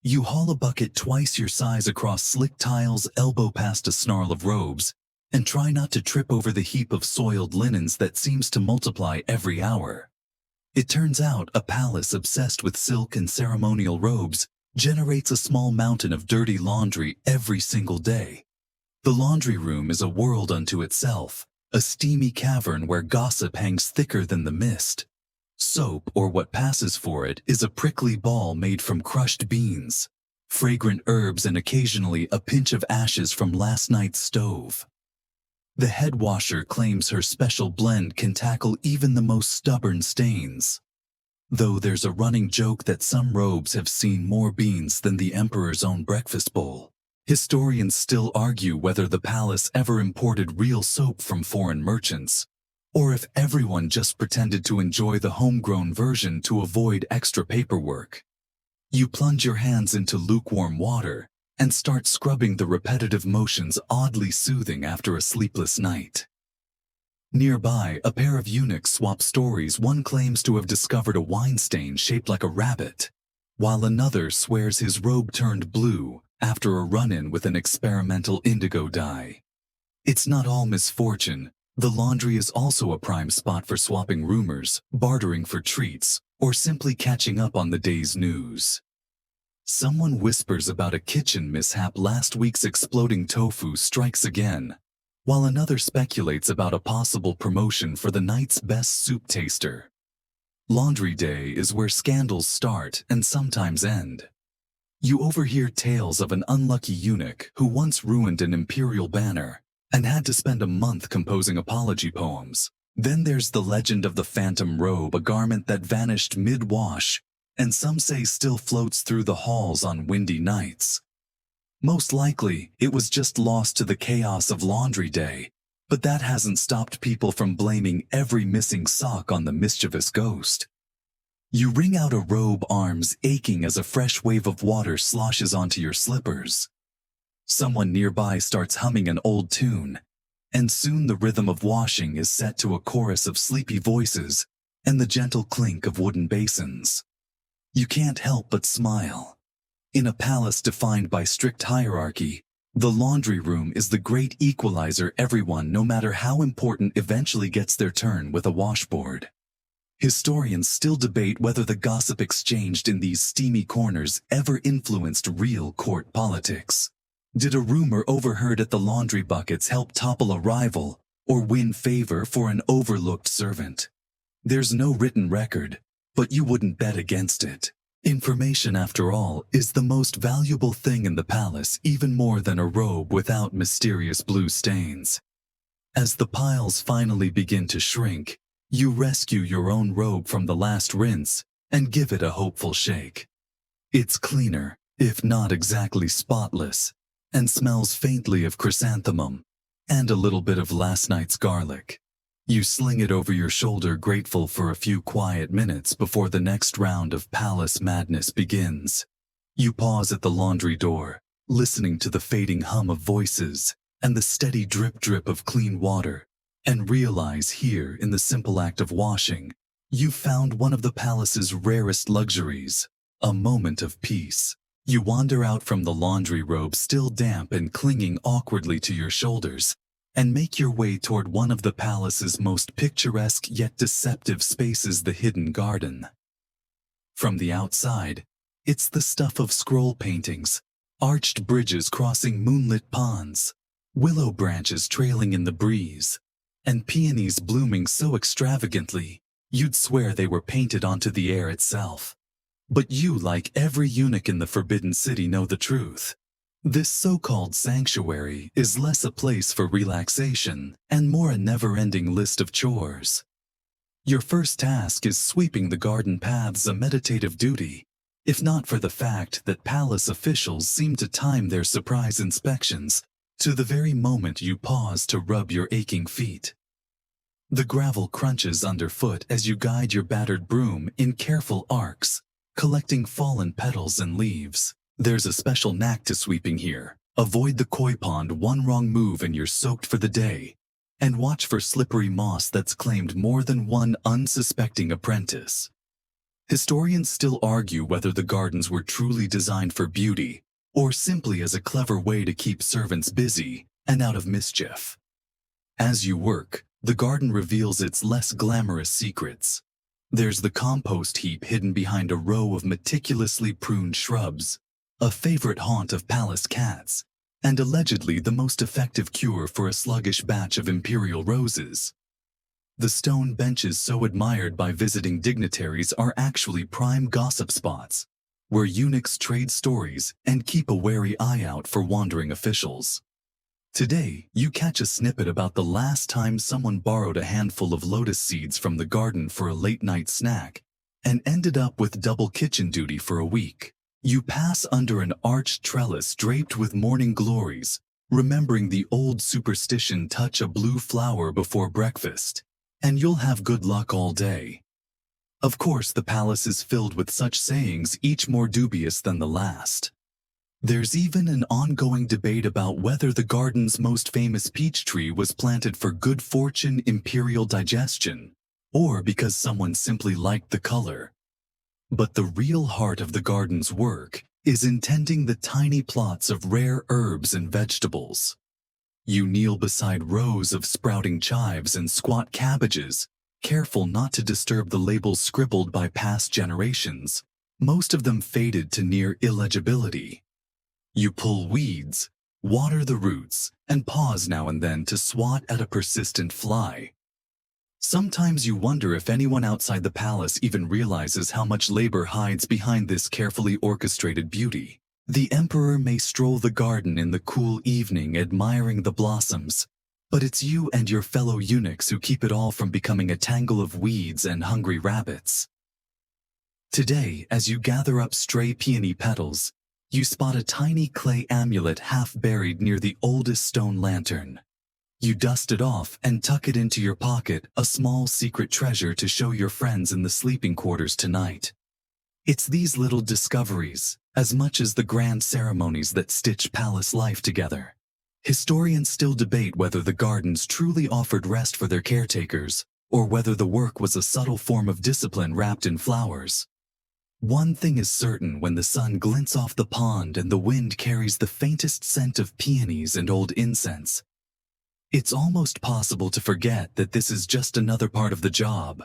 You haul a bucket twice your size across slick tiles, elbow past a snarl of robes, and try not to trip over the heap of soiled linens that seems to multiply every hour. It turns out a palace obsessed with silk and ceremonial robes generates a small mountain of dirty laundry every single day. The laundry room is a world unto itself, a steamy cavern where gossip hangs thicker than the mist. Soap, or what passes for it, is a prickly ball made from crushed beans, fragrant herbs, and occasionally a pinch of ashes from last night's stove. The head washer claims her special blend can tackle even the most stubborn stains. Though there's a running joke that some robes have seen more beans than the emperor's own breakfast bowl. Historians still argue whether the palace ever imported real soap from foreign merchants, or if everyone just pretended to enjoy the homegrown version to avoid extra paperwork. You plunge your hands into lukewarm water and start scrubbing, the repetitive motions oddly soothing after a sleepless night. Nearby, a pair of eunuchs swap stories. One claims to have discovered a wine stain shaped like a rabbit, while another swears his robe turned blue after a run-in with an experimental indigo dye. It's not all misfortune. The laundry is also a prime spot for swapping rumors, bartering for treats, or simply catching up on the day's news. Someone whispers about a kitchen mishap. Last week's exploding tofu strikes again, while another speculates about a possible promotion for the night's best soup taster. Laundry day is where scandals start and sometimes end. You overhear tales of an unlucky eunuch who once ruined an imperial banner and had to spend a month composing apology poems. Then there's the legend of the phantom robe, a garment that vanished mid-wash, and some say still floats through the halls on windy nights. Most likely, it was just lost to the chaos of laundry day, but that hasn't stopped people from blaming every missing sock on the mischievous ghost. You wring out a robe, arms aching as a fresh wave of water sloshes onto your slippers. Someone nearby starts humming an old tune, and soon the rhythm of washing is set to a chorus of sleepy voices and the gentle clink of wooden basins. You can't help but smile. In a palace defined by strict hierarchy, the laundry room is the great equalizer. Everyone, no matter how important, eventually gets their turn with a washboard. Historians still debate whether the gossip exchanged in these steamy corners ever influenced real court politics. Did a rumor overheard at the laundry buckets help topple a rival or win favor for an overlooked servant? There's no written record, but you wouldn't bet against it. Information, after all, is the most valuable thing in the palace, even more than a robe without mysterious blue stains. As the piles finally begin to shrink, you rescue your own robe from the last rinse and give it a hopeful shake. It's cleaner, if not exactly spotless, and smells faintly of chrysanthemum and a little bit of last night's garlic. You sling it over your shoulder, grateful for a few quiet minutes before the next round of palace madness begins. You pause at the laundry door, listening to the fading hum of voices and the steady drip-drip of clean water, and realize here, in the simple act of washing, you've found one of the palace's rarest luxuries, a moment of peace. You wander out from the laundry robe, still damp and clinging awkwardly to your shoulders, and make your way toward one of the palace's most picturesque yet deceptive spaces, the hidden garden. From the outside, it's the stuff of scroll paintings, arched bridges crossing moonlit ponds, willow branches trailing in the breeze, and peonies blooming so extravagantly you'd swear they were painted onto the air itself. But you, like every eunuch in the Forbidden City, know the truth. This so-called sanctuary is less a place for relaxation and more a never-ending list of chores. Your first task is sweeping the garden paths, a meditative duty, if not for the fact that palace officials seem to time their surprise inspections to the very moment you pause to rub your aching feet. The gravel crunches underfoot as you guide your battered broom in careful arcs, collecting fallen petals and leaves. There's a special knack to sweeping here. Avoid the koi pond, one wrong move and you're soaked for the day. And watch for slippery moss that's claimed more than one unsuspecting apprentice. Historians still argue whether the gardens were truly designed for beauty, or simply as a clever way to keep servants busy and out of mischief. As you work, the garden reveals its less glamorous secrets. There's the compost heap hidden behind a row of meticulously pruned shrubs, a favorite haunt of palace cats, and allegedly the most effective cure for a sluggish batch of imperial roses. The stone benches so admired by visiting dignitaries are actually prime gossip spots, where eunuchs trade stories and keep a wary eye out for wandering officials. Today, you catch a snippet about the last time someone borrowed a handful of lotus seeds from the garden for a late-night snack and ended up with double kitchen duty for a week. You pass under an arched trellis draped with morning glories, remembering the old superstition, touch a blue flower before breakfast, and you'll have good luck all day. Of course, the palace is filled with such sayings, each more dubious than the last. There's even an ongoing debate about whether the garden's most famous peach tree was planted for good fortune, imperial digestion, or because someone simply liked the color. But the real heart of the garden's work is in tending the tiny plots of rare herbs and vegetables. You kneel beside rows of sprouting chives and squat cabbages, careful not to disturb the labels scribbled by past generations, most of them faded to near illegibility. You pull weeds, water the roots, and pause now and then to swat at a persistent fly. Sometimes you wonder if anyone outside the palace even realizes how much labor hides behind this carefully orchestrated beauty. The emperor may stroll the garden in the cool evening admiring the blossoms, but it's you and your fellow eunuchs who keep it all from becoming a tangle of weeds and hungry rabbits. Today, as you gather up stray peony petals, you spot a tiny clay amulet half buried near the oldest stone lantern. You dust it off and tuck it into your pocket, a small secret treasure to show your friends in the sleeping quarters tonight. It's these little discoveries, as much as the grand ceremonies, that stitch palace life together. Historians still debate whether the gardens truly offered rest for their caretakers, or whether the work was a subtle form of discipline wrapped in flowers. One thing is certain: when the sun glints off the pond and the wind carries the faintest scent of peonies and old incense, it's almost possible to forget that this is just another part of the job.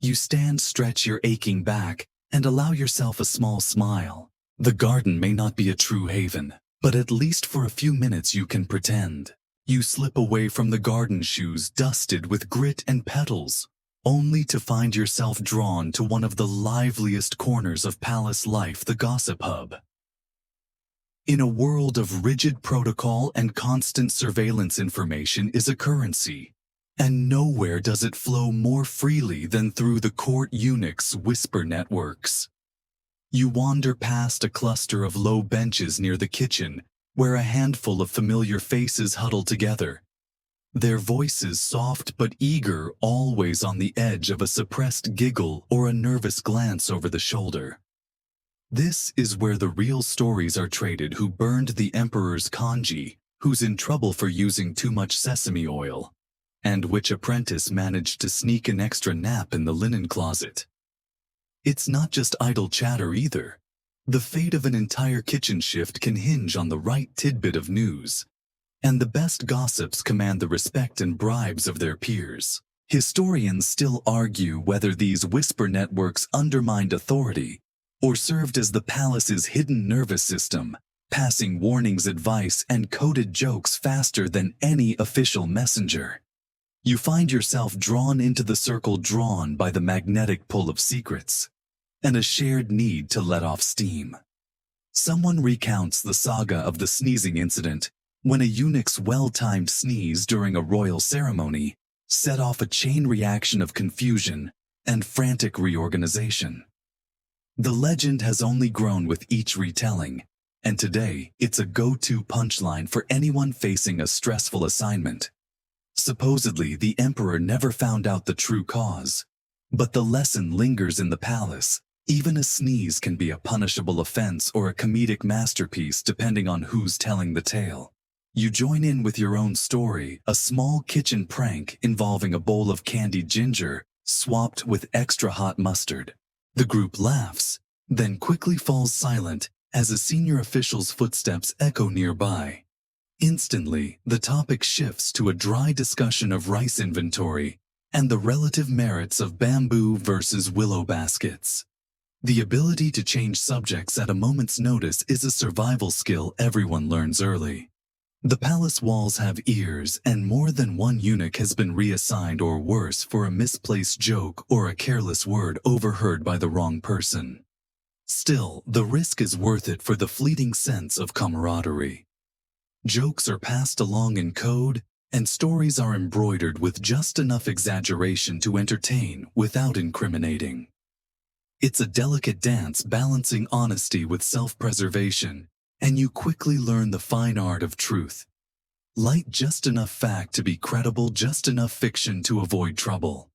You stand, stretch your aching back, and allow yourself a small smile. The garden may not be a true haven, but at least for a few minutes you can pretend. You slip away from the garden shoes dusted with grit and petals, only to find yourself drawn to one of the liveliest corners of palace life, the gossip hub. In a world of rigid protocol and constant surveillance, information is a currency, and nowhere does it flow more freely than through the court eunuchs' whisper networks. You wander past a cluster of low benches near the kitchen, where a handful of familiar faces huddle together, their voices soft but eager, always on the edge of a suppressed giggle or a nervous glance over the shoulder. This is where the real stories are traded: who burned the emperor's congee, who's in trouble for using too much sesame oil, and which apprentice managed to sneak an extra nap in the linen closet. It's not just idle chatter either. The fate of an entire kitchen shift can hinge on the right tidbit of news, and the best gossips command the respect and bribes of their peers. Historians still argue whether these whisper networks undermined authority or served as the palace's hidden nervous system, passing warnings, advice, and coded jokes faster than any official messenger. You find yourself drawn into the circle, drawn by the magnetic pull of secrets and a shared need to let off steam. Someone recounts the saga of the sneezing incident, when a eunuch's well-timed sneeze during a royal ceremony set off a chain reaction of confusion and frantic reorganization. The legend has only grown with each retelling, and today it's a go-to punchline for anyone facing a stressful assignment. Supposedly, the emperor never found out the true cause. But the lesson lingers in the palace. Even a sneeze can be a punishable offense or a comedic masterpiece depending on who's telling the tale. You join in with your own story, a small kitchen prank involving a bowl of candied ginger swapped with extra hot mustard. The group laughs, then quickly falls silent as a senior official's footsteps echo nearby. Instantly, the topic shifts to a dry discussion of rice inventory and the relative merits of bamboo versus willow baskets. The ability to change subjects at a moment's notice is a survival skill everyone learns early. The palace walls have ears, and more than one eunuch has been reassigned or worse for a misplaced joke or a careless word overheard by the wrong person. Still, the risk is worth it for the fleeting sense of camaraderie. Jokes are passed along in code, and stories are embroidered with just enough exaggeration to entertain without incriminating. It's a delicate dance balancing honesty with self-preservation, and you quickly learn the fine art of truth. Light just enough fact to be credible, just enough fiction to avoid trouble.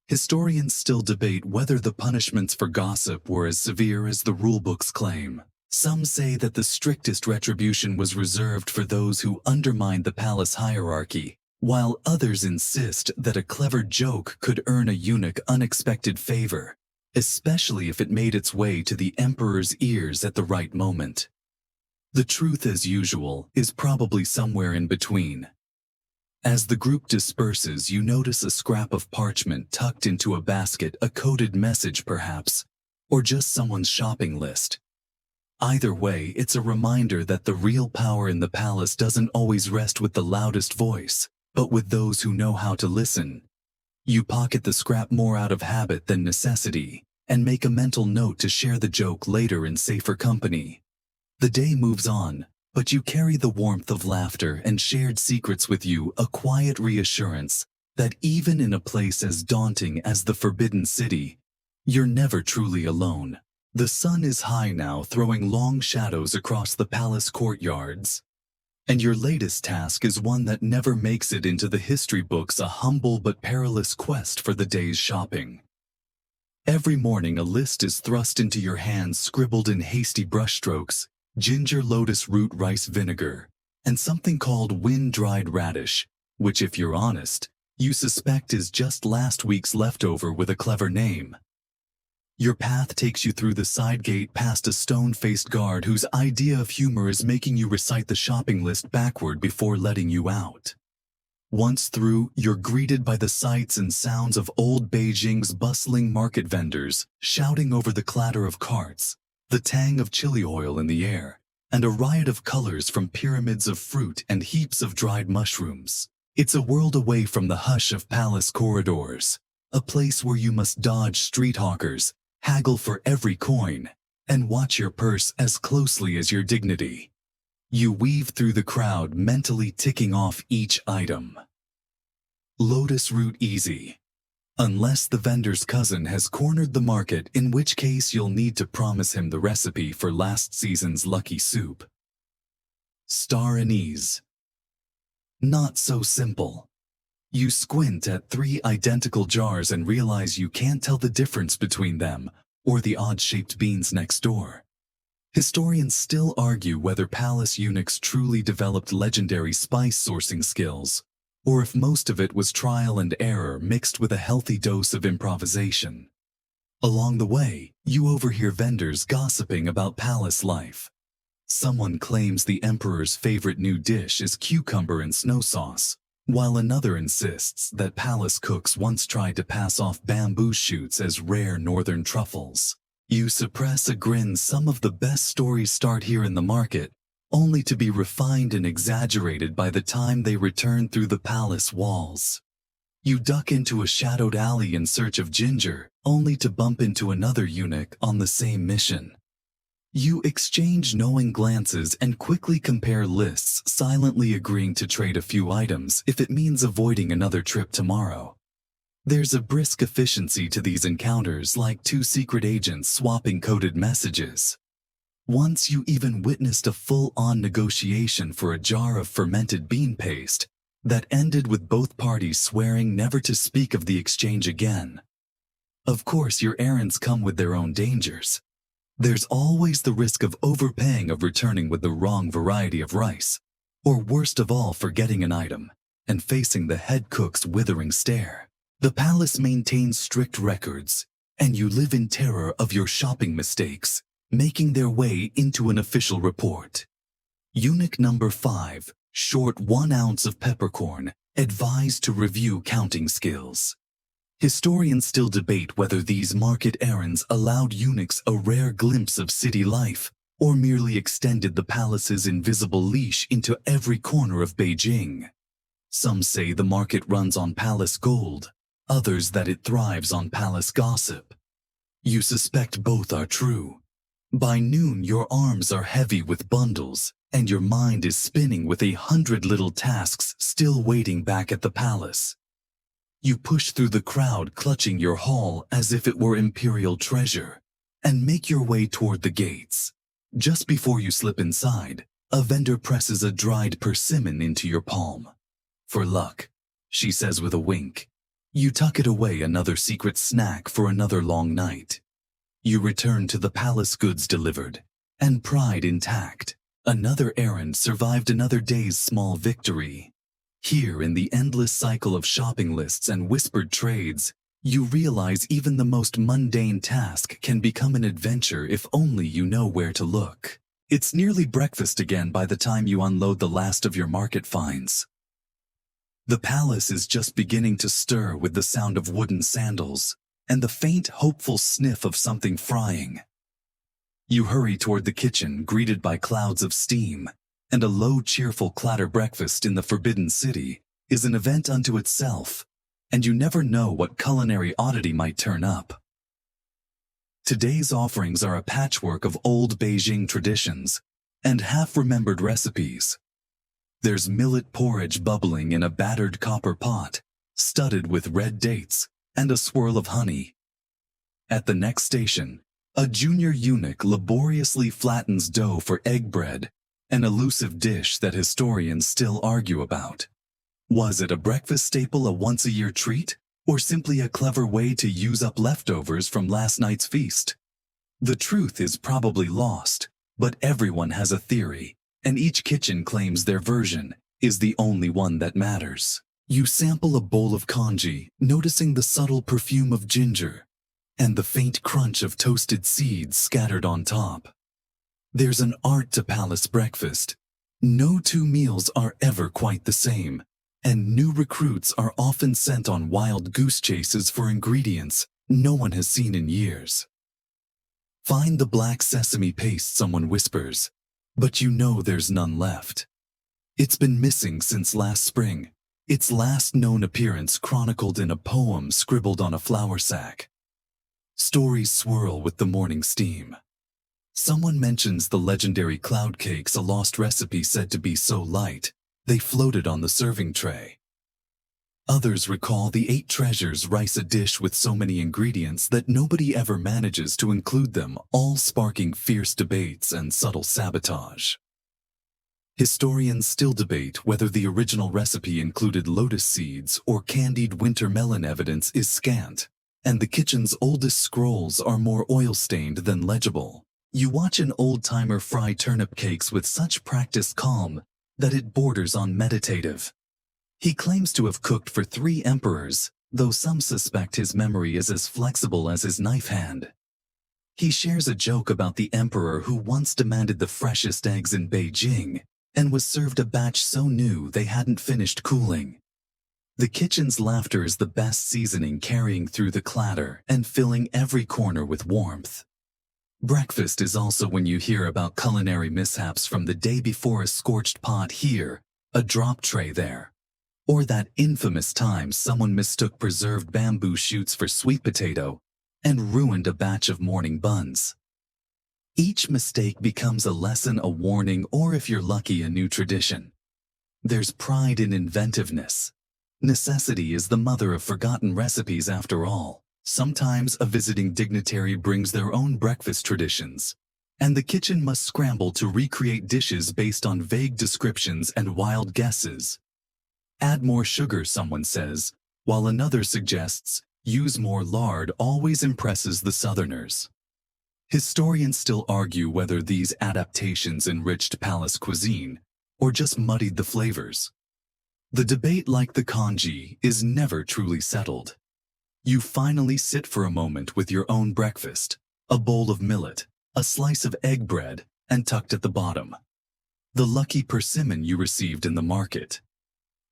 Historians still debate whether the punishments for gossip were as severe as the rulebooks claim. Some say that the strictest retribution was reserved for those who undermined the palace hierarchy, while others insist that a clever joke could earn a eunuch unexpected favor, especially if it made its way to the emperor's ears at the right moment. The truth, as usual, is probably somewhere in between. As the group disperses, you notice a scrap of parchment tucked into a basket, a coded message perhaps, or just someone's shopping list. Either way, it's a reminder that the real power in the palace doesn't always rest with the loudest voice, but with those who know how to listen. You pocket the scrap more out of habit than necessity, and make a mental note to share the joke later in safer company. The day moves on, but you carry the warmth of laughter and shared secrets with you, a quiet reassurance that even in a place as daunting as the Forbidden City, you're never truly alone. The sun is high now, throwing long shadows across the palace courtyards. And your latest task is one that never makes it into the history books, a humble but perilous quest for the day's shopping. Every morning a list is thrust into your hands, scribbled in hasty brushstrokes: ginger, lotus root, rice vinegar, and something called wind-dried radish, which, if you're honest, you suspect is just last week's leftover with a clever name. Your path takes you through the side gate past a stone-faced guard whose idea of humor is making you recite the shopping list backward before letting you out. Once through, you're greeted by the sights and sounds of Old Beijing's bustling market vendors, shouting over the clatter of carts, the tang of chili oil in the air, and a riot of colors from pyramids of fruit and heaps of dried mushrooms. It's a world away from the hush of palace corridors, a place where you must dodge street hawkers, haggle for every coin, and watch your purse as closely as your dignity. You weave through the crowd, mentally ticking off each item. Lotus root easy. Unless the vendor's cousin has cornered the market, in which case you'll need to promise him the recipe for last season's lucky soup. Star anise. Not so simple. You squint at 3 identical jars and realize you can't tell the difference between them or the odd-shaped beans next door. Historians still argue whether palace eunuchs truly developed legendary spice sourcing skills, or if most of it was trial and error mixed with a healthy dose of improvisation. Along the way, you overhear vendors gossiping about palace life. Someone claims the emperor's favorite new dish is cucumber and snow sauce, while another insists that palace cooks once tried to pass off bamboo shoots as rare northern truffles. You suppress a grin. Some of the best stories start here in the market, only to be refined and exaggerated by the time they return through the palace walls. You duck into a shadowed alley in search of ginger, only to bump into another eunuch on the same mission. You exchange knowing glances and quickly compare lists, silently agreeing to trade a few items if it means avoiding another trip tomorrow. There's a brisk efficiency to these encounters, like 2 secret agents swapping coded messages. Once you even witnessed a full-on negotiation for a jar of fermented bean paste, that ended with both parties swearing never to speak of the exchange again. Of course, your errands come with their own dangers. There's always the risk of overpaying, of returning with the wrong variety of rice, or worst of all, forgetting an item and facing the head cook's withering stare. The palace maintains strict records, and you live in terror of your shopping mistakes making their way into an official report. Eunuch number 5, short 1 ounce of peppercorn, advised to review counting skills. Historians still debate whether these market errands allowed eunuchs a rare glimpse of city life or merely extended the palace's invisible leash into every corner of Beijing. Some say the market runs on palace gold, others that it thrives on palace gossip. You suspect both are true. By noon, your arms are heavy with bundles, and your mind is spinning with 100 little tasks still waiting back at the palace. You push through the crowd, clutching your haul as if it were imperial treasure, and make your way toward the gates. Just before you slip inside, a vendor presses a dried persimmon into your palm. For luck, she says with a wink. You tuck it away, another secret snack for another long night. You return to the palace, goods delivered, and pride intact. Another errand survived another day's small victory. Here, in the endless cycle of shopping lists and whispered trades, you realize even the most mundane task can become an adventure if only you know where to look. It's nearly breakfast again by the time you unload the last of your market finds. The palace is just beginning to stir with the sound of wooden sandals and the faint, hopeful sniff of something frying. You hurry toward the kitchen, greeted by clouds of steam, and a low, cheerful clatter. Breakfast in the Forbidden City is an event unto itself, and you never know what culinary oddity might turn up. Today's offerings are a patchwork of old Beijing traditions and half-remembered recipes. There's millet porridge bubbling in a battered copper pot, studded with red dates and a swirl of honey. At the next station, a junior eunuch laboriously flattens dough for egg bread, an elusive dish that historians still argue about. Was it a breakfast staple, a once-a-year treat, or simply a clever way to use up leftovers from last night's feast? The truth is probably lost, but everyone has a theory, and each kitchen claims their version is the only one that matters. You sample a bowl of congee, noticing the subtle perfume of ginger and the faint crunch of toasted seeds scattered on top. There's an art to palace breakfast. No 2 meals are ever quite the same, and new recruits are often sent on wild goose chases for ingredients no one has seen in years. Find the black sesame paste, someone whispers, but you know there's none left. It's been missing since last spring, its last known appearance chronicled in a poem scribbled on a flour sack. Stories swirl with the morning steam. Someone mentions the legendary cloud cakes, a lost recipe said to be so light they floated on the serving tray. Others recall the 8 treasures rice, a dish with so many ingredients that nobody ever manages to include them, all sparking fierce debates and subtle sabotage. Historians still debate whether the original recipe included lotus seeds or candied winter melon. Evidence is scant, and the kitchen's oldest scrolls are more oil-stained than legible. You watch an old-timer fry turnip cakes with such practiced calm that it borders on meditative. He claims to have cooked for 3 emperors, though some suspect his memory is as flexible as his knife hand. He shares a joke about the emperor who once demanded the freshest eggs in Beijing and was served a batch so new they hadn't finished cooling. The kitchen's laughter is the best seasoning, carrying through the clatter and filling every corner with warmth. Breakfast is also when you hear about culinary mishaps, from the day before, a scorched pot here, a drop tray there, or that infamous time someone mistook preserved bamboo shoots for sweet potato and ruined a batch of morning buns. Each mistake becomes a lesson, a warning, or if you're lucky, a new tradition. There's pride in inventiveness. Necessity is the mother of forgotten recipes after all. Sometimes a visiting dignitary brings their own breakfast traditions, and the kitchen must scramble to recreate dishes based on vague descriptions and wild guesses. Add more sugar, someone says, while another suggests, use more lard always impresses the Southerners. Historians still argue whether these adaptations enriched palace cuisine or just muddied the flavors. The debate, like the congee, is never truly settled. You finally sit for a moment with your own breakfast, a bowl of millet, a slice of egg bread, and tucked at the bottom, the lucky persimmon you received in the market.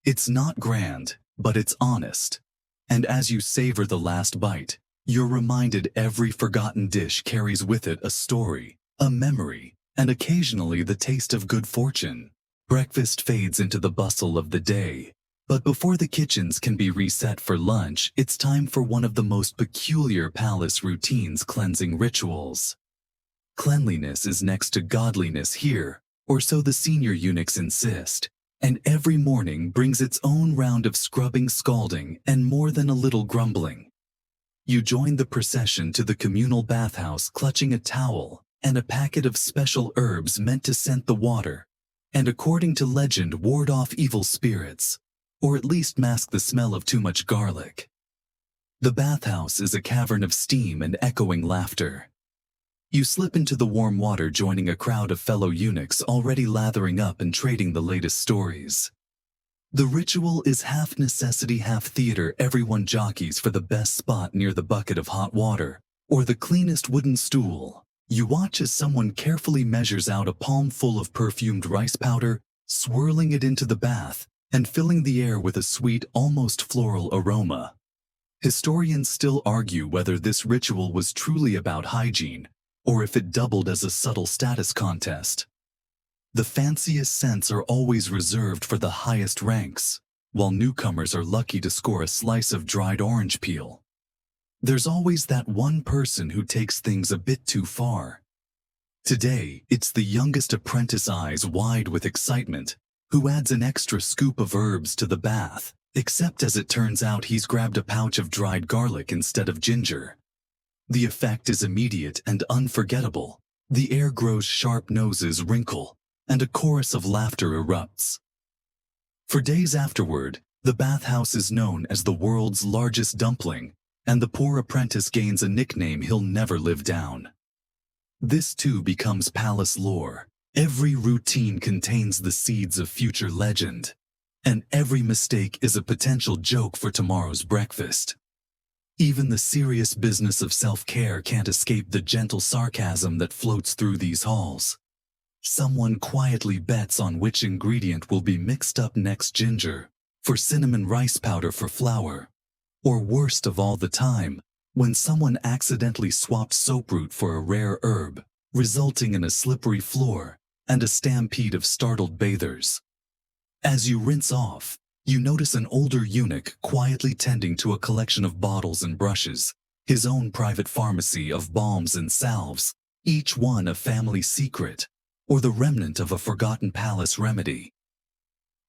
It's not grand, but it's honest. And as you savor the last bite, you're reminded every forgotten dish carries with it a story, a memory, and occasionally the taste of good fortune. Breakfast fades into the bustle of the day, but before the kitchens can be reset for lunch, it's time for one of the most peculiar palace routines: cleansing rituals. Cleanliness is next to godliness here, or so the senior eunuchs insist, and every morning brings its own round of scrubbing, scalding, and more than a little grumbling. You join the procession to the communal bathhouse, clutching a towel and a packet of special herbs meant to scent the water, and according to legend ward off evil spirits, or at least mask the smell of too much garlic. The bathhouse is a cavern of steam and echoing laughter. You slip into the warm water, joining a crowd of fellow eunuchs already lathering up and trading the latest stories. The ritual is half necessity, half theater. Everyone jockeys for the best spot near the bucket of hot water, or the cleanest wooden stool. You watch as someone carefully measures out a palm full of perfumed rice powder, swirling it into the bath, and filling the air with a sweet, almost floral aroma. Historians still argue whether this ritual was truly about hygiene, or if it doubled as a subtle status contest. The fanciest scents are always reserved for the highest ranks, while newcomers are lucky to score a slice of dried orange peel. There's always that one person who takes things a bit too far. Today, it's the youngest apprentice, eyes wide with excitement, who adds an extra scoop of herbs to the bath, except as it turns out he's grabbed a pouch of dried garlic instead of ginger. The effect is immediate and unforgettable. The air grows, sharp noses wrinkle, and a chorus of laughter erupts. For days afterward, the bathhouse is known as the world's largest dumpling, and the poor apprentice gains a nickname he'll never live down. This too becomes palace lore. Every routine contains the seeds of future legend, and every mistake is a potential joke for tomorrow's breakfast. Even the serious business of self-care can't escape the gentle sarcasm that floats through these halls. Someone quietly bets on which ingredient will be mixed up next: ginger for cinnamon, rice powder for flour. Or worst of all the time, when someone accidentally swapped soaproot for a rare herb, resulting in a slippery floor and a stampede of startled bathers. As you rinse off, you notice an older eunuch quietly tending to a collection of bottles and brushes, his own private pharmacy of balms and salves, each one a family secret, or the remnant of a forgotten palace remedy.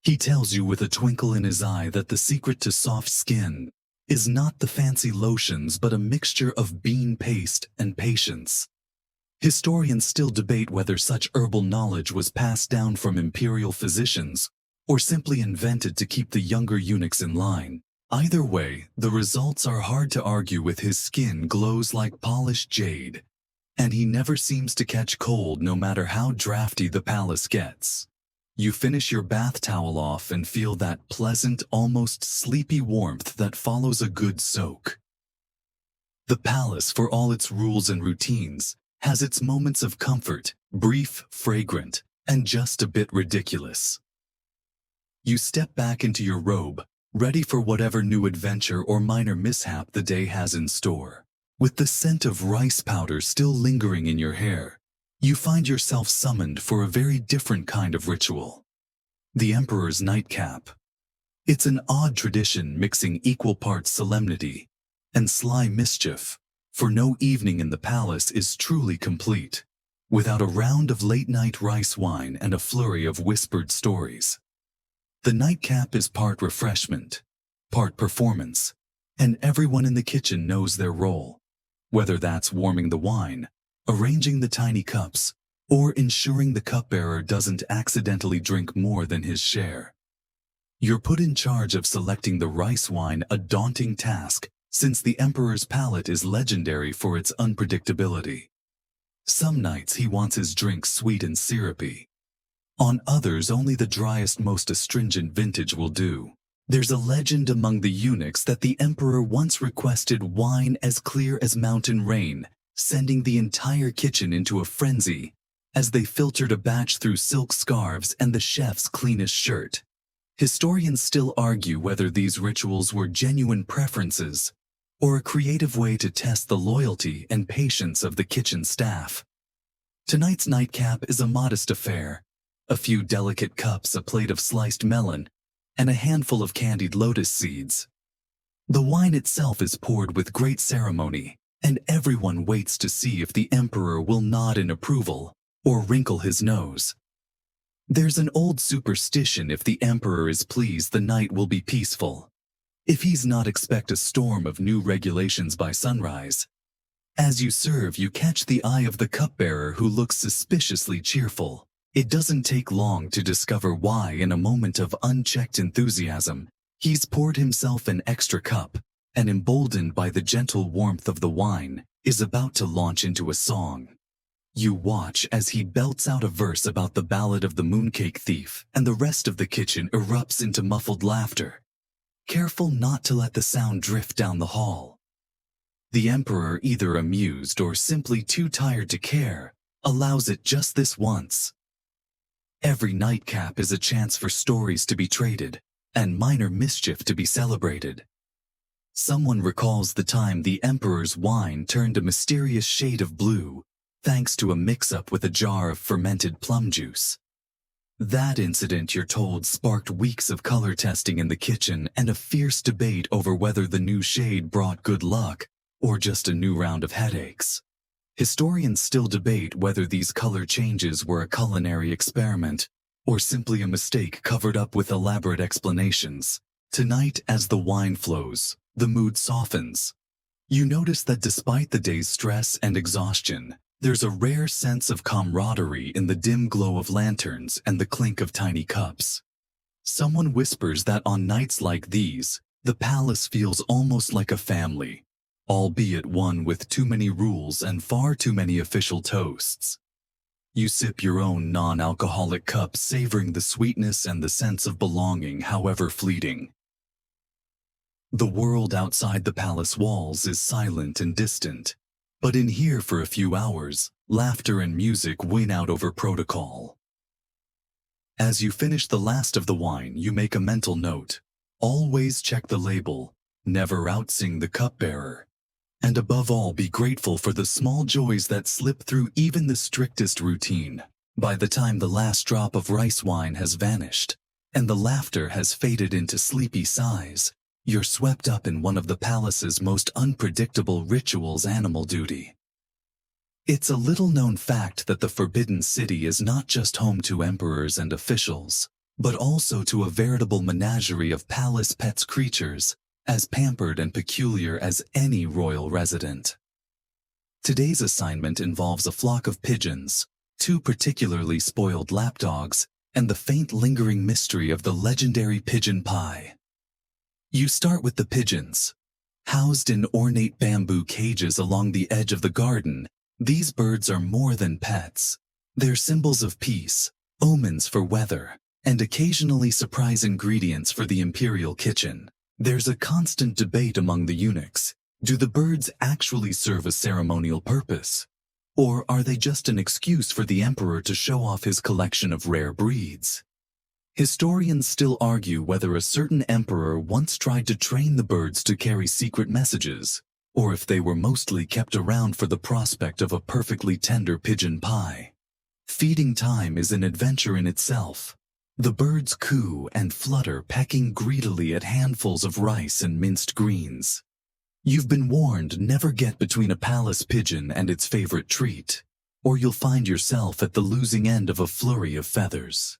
He tells you with a twinkle in his eye that the secret to soft skin is not the fancy lotions but a mixture of bean paste and patience. Historians still debate whether such herbal knowledge was passed down from imperial physicians or simply invented to keep the younger eunuchs in line. Either way, the results are hard to argue with. His skin glows like polished jade, and he never seems to catch cold no matter how drafty the palace gets. You finish your bath towel off and feel that pleasant, almost sleepy warmth that follows a good soak. The palace, for all its rules and routines, has its moments of comfort, brief, fragrant, and just a bit ridiculous. You step back into your robe, ready for whatever new adventure or minor mishap the day has in store. With the scent of rice powder still lingering in your hair, you find yourself summoned for a very different kind of ritual. The Emperor's nightcap. It's an odd tradition mixing equal parts solemnity and sly mischief, for no evening in the palace is truly complete without a round of late-night rice wine and a flurry of whispered stories. The nightcap is part refreshment, part performance, and everyone in the kitchen knows their role, whether that's warming the wine, arranging the tiny cups, or ensuring the cupbearer doesn't accidentally drink more than his share. You're put in charge of selecting the rice wine, a daunting task, since the emperor's palate is legendary for its unpredictability. Some nights he wants his drink sweet and syrupy. On others, only the driest, most astringent vintage will do. There's a legend among the eunuchs that the emperor once requested wine as clear as mountain rain, sending the entire kitchen into a frenzy as they filtered a batch through silk scarves and the chef's cleanest shirt. Historians still argue whether these rituals were genuine preferences or a creative way to test the loyalty and patience of the kitchen staff. Tonight's nightcap is a modest affair. A few delicate cups, a plate of sliced melon, and a handful of candied lotus seeds. The wine itself is poured with great ceremony, and everyone waits to see if the emperor will nod in approval or wrinkle his nose. There's an old superstition: if the emperor is pleased, the night will be peaceful. If he's not, expect a storm of new regulations by sunrise. As you serve, you catch the eye of the cupbearer, who looks suspiciously cheerful. It doesn't take long to discover why. In a moment of unchecked enthusiasm, he's poured himself an extra cup, and emboldened by the gentle warmth of the wine, is about to launch into a song. You watch as he belts out a verse about the ballad of the mooncake thief, and the rest of the kitchen erupts into muffled laughter, careful not to let the sound drift down the hall. The emperor, either amused or simply too tired to care, allows it just this once. Every nightcap is a chance for stories to be traded and minor mischief to be celebrated. Someone recalls the time the emperor's wine turned a mysterious shade of blue thanks to a mix-up with a jar of fermented plum juice. That incident, you're told, sparked weeks of color testing in the kitchen and a fierce debate over whether the new shade brought good luck or just a new round of headaches. Historians still debate whether these color changes were a culinary experiment or simply a mistake covered up with elaborate explanations. Tonight, as the wine flows, the mood softens. You notice that despite the day's stress and exhaustion, there's a rare sense of camaraderie in the dim glow of lanterns and the clink of tiny cups. Someone whispers that on nights like these, the palace feels almost like a family, albeit one with too many rules and far too many official toasts. You sip your own non-alcoholic cup, savoring the sweetness and the sense of belonging, however fleeting. The world outside the palace walls is silent and distant, but in here for a few hours, laughter and music win out over protocol. As you finish the last of the wine, you make a mental note. Always check the label, never outsing the cupbearer. And above all, be grateful for the small joys that slip through even the strictest routine. By the time the last drop of rice wine has vanished, and the laughter has faded into sleepy sighs, you're swept up in one of the palace's most unpredictable rituals: animal duty. It's a little-known fact that the Forbidden City is not just home to emperors and officials, but also to a veritable menagerie of palace pets, creatures as pampered and peculiar as any royal resident. Today's assignment involves a flock of pigeons, 2 particularly spoiled lapdogs, and the faint lingering mystery of the legendary pigeon pie. You start with the pigeons. Housed in ornate bamboo cages along the edge of the garden, these birds are more than pets. They're symbols of peace, omens for weather, and occasionally surprise ingredients for the Imperial kitchen. There's a constant debate among the eunuchs. Do the birds actually serve a ceremonial purpose? Or are they just an excuse for the emperor to show off his collection of rare breeds? Historians still argue whether a certain emperor once tried to train the birds to carry secret messages, or if they were mostly kept around for the prospect of a perfectly tender pigeon pie. Feeding time is an adventure in itself. The birds coo and flutter, pecking greedily at handfuls of rice and minced greens. You've been warned, never get between a palace pigeon and its favorite treat, or you'll find yourself at the losing end of a flurry of feathers.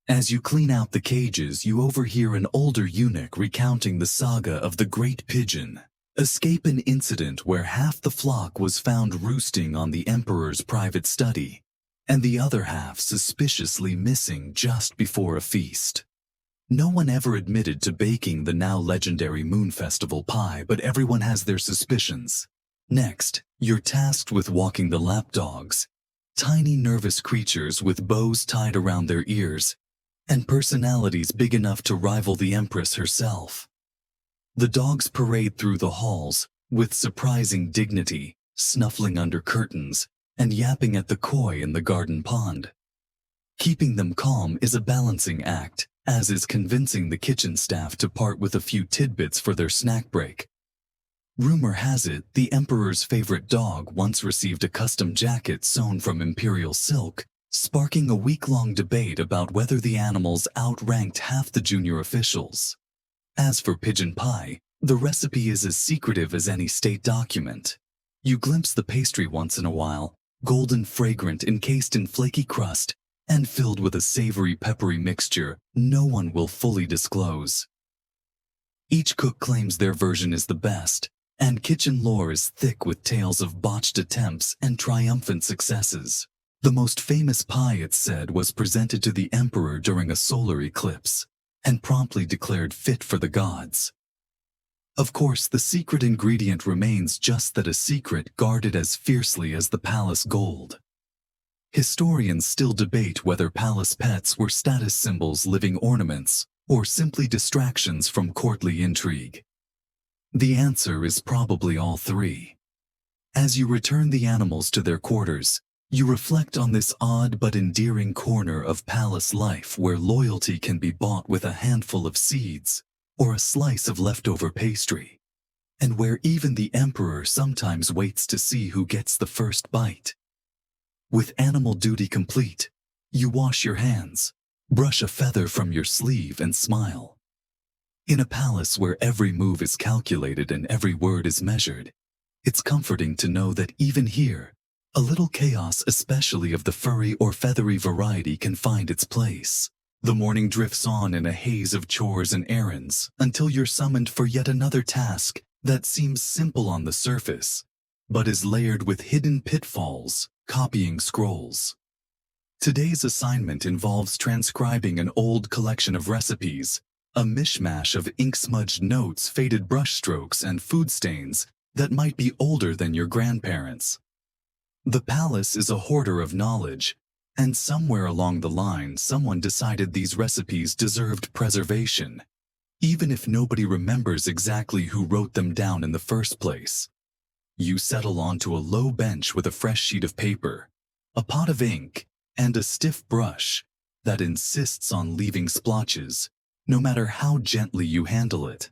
As you clean out the cages, you overhear an older eunuch recounting the saga of the Great Pigeon, escape an incident where half the flock was found roosting on the emperor's private study, and the other half suspiciously missing just before a feast. No one ever admitted to baking the now legendary Moon Festival pie, but everyone has their suspicions. Next, you're tasked with walking the lapdogs, tiny nervous creatures with bows tied around their ears, and personalities big enough to rival the Empress herself. The dogs parade through the halls, with surprising dignity, snuffling under curtains, and yapping at the koi in the garden pond. Keeping them calm is a balancing act, as is convincing the kitchen staff to part with a few tidbits for their snack break. Rumor has it the Emperor's favorite dog once received a custom jacket sewn from Imperial silk, sparking a week-long debate about whether the animals outranked half the junior officials. As for pigeon pie, the recipe is as secretive as any state document. You glimpse the pastry once in a while, golden fragrant encased in flaky crust, and filled with a savory peppery mixture no one will fully disclose. Each cook claims their version is the best, and kitchen lore is thick with tales of botched attempts and triumphant successes. The most famous pie, it's said, was presented to the Emperor during a solar eclipse, and promptly declared fit for the gods. Of course, the secret ingredient remains just that, a secret guarded as fiercely as the palace gold. Historians still debate whether palace pets were status symbols, living ornaments, or simply distractions from courtly intrigue. The answer is probably all three. As you return the animals to their quarters, you reflect on this odd but endearing corner of palace life where loyalty can be bought with a handful of seeds or a slice of leftover pastry, and where even the Emperor sometimes waits to see who gets the first bite. With animal duty complete, you wash your hands, brush a feather from your sleeve, and smile. In a palace where every move is calculated and every word is measured, it's comforting to know that even here, a little chaos, especially of the furry or feathery variety, can find its place. The morning drifts on in a haze of chores and errands until you're summoned for yet another task that seems simple on the surface, but is layered with hidden pitfalls: copying scrolls. Today's assignment involves transcribing an old collection of recipes, a mishmash of ink-smudged notes, faded brushstrokes, and food stains that might be older than your grandparents. The palace is a hoarder of knowledge, and somewhere along the line someone decided these recipes deserved preservation, even if nobody remembers exactly who wrote them down in the first place. You settle onto a low bench with a fresh sheet of paper, a pot of ink, and a stiff brush that insists on leaving splotches, no matter how gently you handle it.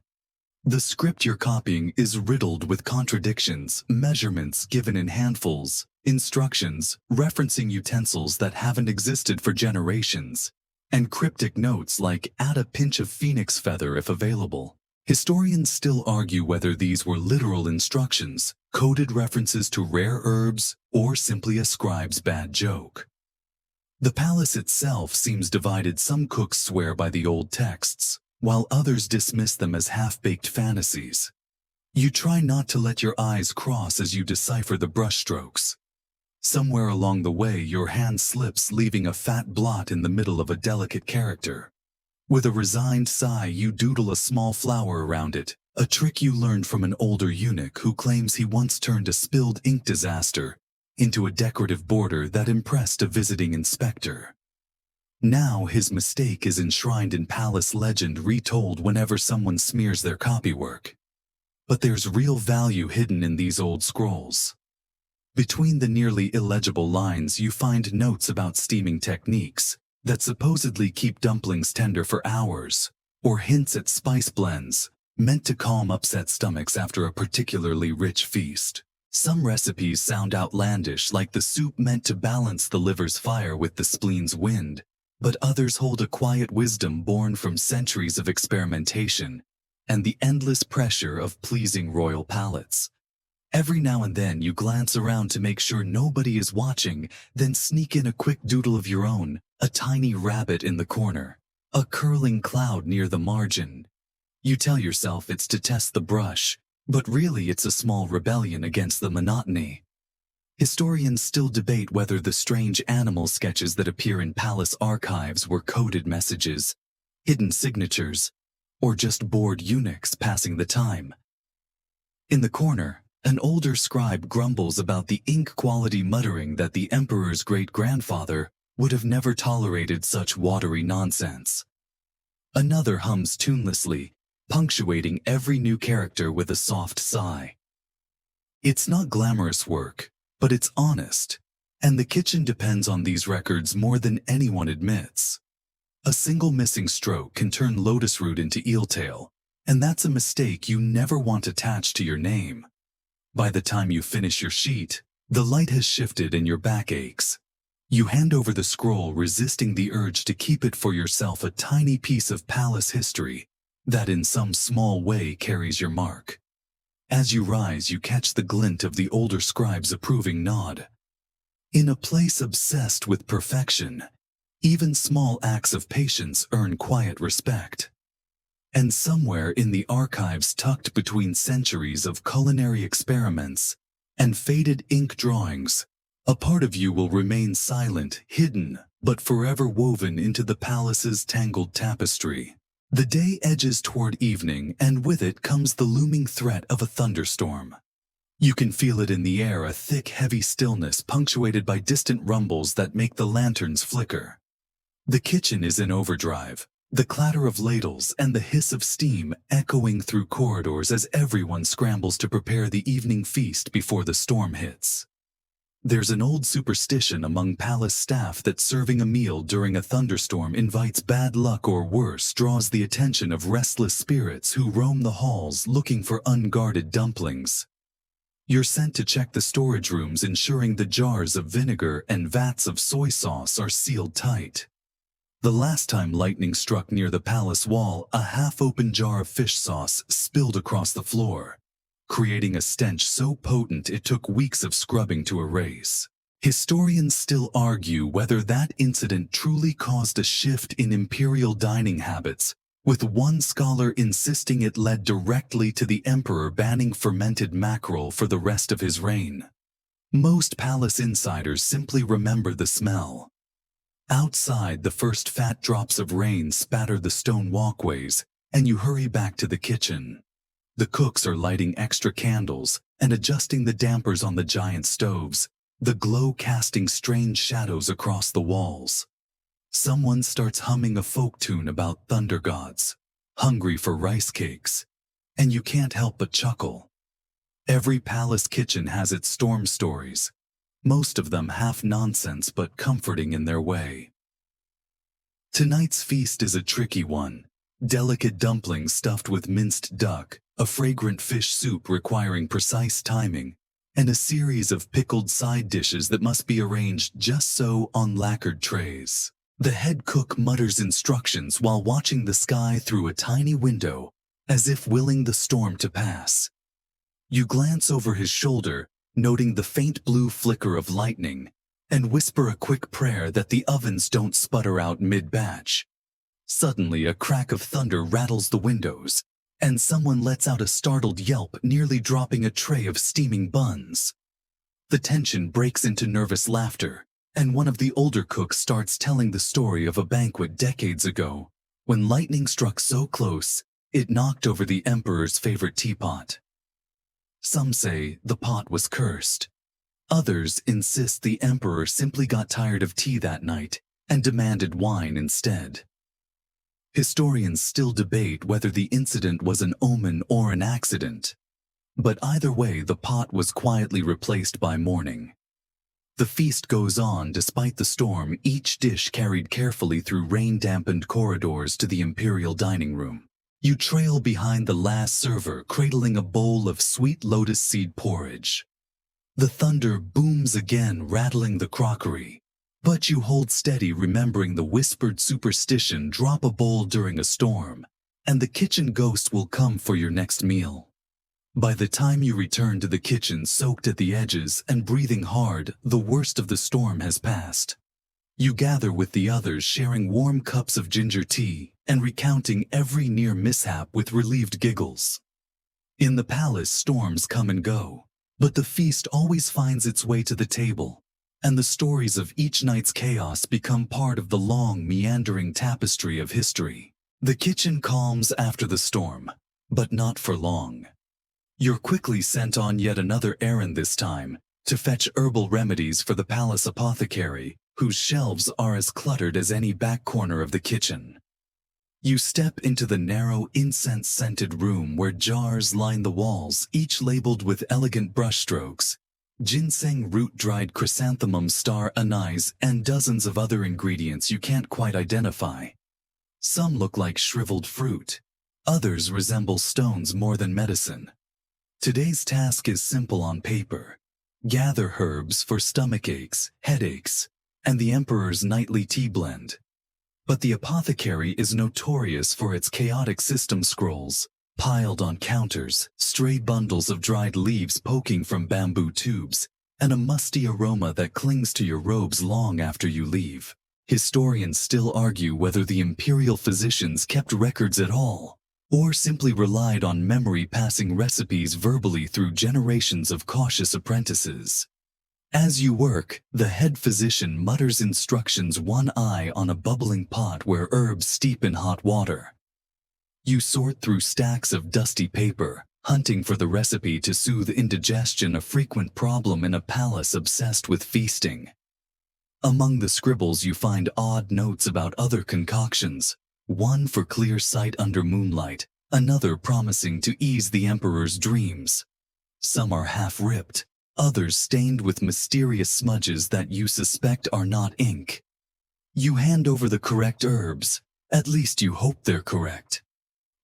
The script you're copying is riddled with contradictions, measurements given in handfuls, instructions referencing utensils that haven't existed for generations, and cryptic notes like "add a pinch of phoenix feather if available." Historians still argue whether these were literal instructions, coded references to rare herbs, or simply a scribe's bad joke. The palace itself seems divided. Some cooks swear by the old texts, while others dismiss them as half-baked fantasies. You try not to let your eyes cross as you decipher the brushstrokes. Somewhere along the way, your hand slips, leaving a fat blot in the middle of a delicate character. With a resigned sigh, you doodle a small flower around it, a trick you learned from an older eunuch who claims he once turned a spilled ink disaster into a decorative border that impressed a visiting inspector. Now his mistake is enshrined in palace legend, retold whenever someone smears their copywork. But there's real value hidden in these old scrolls. Between the nearly illegible lines, you find notes about steaming techniques that supposedly keep dumplings tender for hours, or hints at spice blends meant to calm upset stomachs after a particularly rich feast. Some recipes sound outlandish, like the soup meant to balance the liver's fire with the spleen's wind, but others hold a quiet wisdom born from centuries of experimentation and the endless pressure of pleasing royal palates. Every now and then you glance around to make sure nobody is watching, then sneak in a quick doodle of your own, a tiny rabbit in the corner, a curling cloud near the margin. You tell yourself it's to test the brush, but really it's a small rebellion against the monotony. Historians still debate whether the strange animal sketches that appear in palace archives were coded messages, hidden signatures, or just bored eunuchs passing the time. In the corner, an older scribe grumbles about the ink quality, muttering that the emperor's great-grandfather would have never tolerated such watery nonsense. Another hums tunelessly, punctuating every new character with a soft sigh. It's not glamorous work, but it's honest, and the kitchen depends on these records more than anyone admits. A single missing stroke can turn lotus root into eeltail, and that's a mistake you never want attached to your name. By the time you finish your sheet, the light has shifted and your back aches. You hand over the scroll, resisting the urge to keep it for yourself, a tiny piece of palace history that in some small way carries your mark. As you rise, you catch the glint of the older scribe's approving nod. In a place obsessed with perfection, even small acts of patience earn quiet respect. And somewhere in the archives, tucked between centuries of culinary experiments and faded ink drawings, a part of you will remain silent, hidden, but forever woven into the palace's tangled tapestry. The day edges toward evening, and with it comes the looming threat of a thunderstorm. You can feel it in the air, a thick, heavy stillness punctuated by distant rumbles that make the lanterns flicker. The kitchen is in overdrive, the clatter of ladles and the hiss of steam echoing through corridors as everyone scrambles to prepare the evening feast before the storm hits. There's an old superstition among palace staff that serving a meal during a thunderstorm invites bad luck, or worse, draws the attention of restless spirits who roam the halls looking for unguarded dumplings. You're sent to check the storage rooms, ensuring the jars of vinegar and vats of soy sauce are sealed tight. The last time lightning struck near the palace wall, a half-open jar of fish sauce spilled across the floor, creating a stench so potent it took weeks of scrubbing to erase. Historians still argue whether that incident truly caused a shift in imperial dining habits, with one scholar insisting it led directly to the emperor banning fermented mackerel for the rest of his reign. Most palace insiders simply remember the smell. Outside, the first fat drops of rain spatter the stone walkways, and you hurry back to the kitchen. The cooks are lighting extra candles and adjusting the dampers on the giant stoves, the glow casting strange shadows across the walls. Someone starts humming a folk tune about thunder gods, hungry for rice cakes, and you can't help but chuckle. Every palace kitchen has its storm stories, most of them half nonsense but comforting in their way. Tonight's feast is a tricky one. Delicate dumplings stuffed with minced duck, a fragrant fish soup requiring precise timing, and a series of pickled side dishes that must be arranged just so on lacquered trays. The head cook mutters instructions while watching the sky through a tiny window, as if willing the storm to pass. You glance over his shoulder, noting the faint blue flicker of lightning, and whisper a quick prayer that the ovens don't sputter out mid-batch. Suddenly, a crack of thunder rattles the windows, and someone lets out a startled yelp, nearly dropping a tray of steaming buns. The tension breaks into nervous laughter, and one of the older cooks starts telling the story of a banquet decades ago, when lightning struck so close, it knocked over the emperor's favorite teapot. Some say the pot was cursed. Others insist the emperor simply got tired of tea that night and demanded wine instead. Historians still debate whether the incident was an omen or an accident, but either way, the pot was quietly replaced by morning. The feast goes on despite the storm, each dish carried carefully through rain-dampened corridors to the imperial dining room. You trail behind the last server, cradling a bowl of sweet lotus seed porridge. The thunder booms again, rattling the crockery, but you hold steady, remembering the whispered superstition: drop a bowl during a storm, and the kitchen ghost will come for your next meal. By the time you return to the kitchen, soaked at the edges and breathing hard, the worst of the storm has passed. You gather with the others, sharing warm cups of ginger tea and recounting every near mishap with relieved giggles. In the palace, storms come and go, but the feast always finds its way to the table, and the stories of each night's chaos become part of the long, meandering tapestry of history. The kitchen calms after the storm, but not for long. You're quickly sent on yet another errand this time, to fetch herbal remedies for the palace apothecary, whose shelves are as cluttered as any back corner of the kitchen. You step into the narrow, incense-scented room where jars line the walls, each labeled with elegant brushstrokes, ginseng root-dried chrysanthemum star anise, and dozens of other ingredients you can't quite identify. Some look like shriveled fruit. Others resemble stones more than medicine. Today's task is simple on paper. Gather herbs for stomach aches, headaches, and the Emperor's nightly tea blend. But the apothecary is notorious for its chaotic system scrolls, piled on counters, stray bundles of dried leaves poking from bamboo tubes, and a musty aroma that clings to your robes long after you leave. Historians still argue whether the imperial physicians kept records at all, or simply relied on memory passing recipes verbally through generations of cautious apprentices. As you work, the head physician mutters instructions, one eye on a bubbling pot where herbs steep in hot water. You sort through stacks of dusty paper, hunting for the recipe to soothe indigestion, a frequent problem in a palace obsessed with feasting. Among the scribbles you find odd notes about other concoctions, one for clear sight under moonlight, another promising to ease the Emperor's dreams. Some are half-ripped, others stained with mysterious smudges that you suspect are not ink. You hand over the correct herbs, at least you hope they're correct.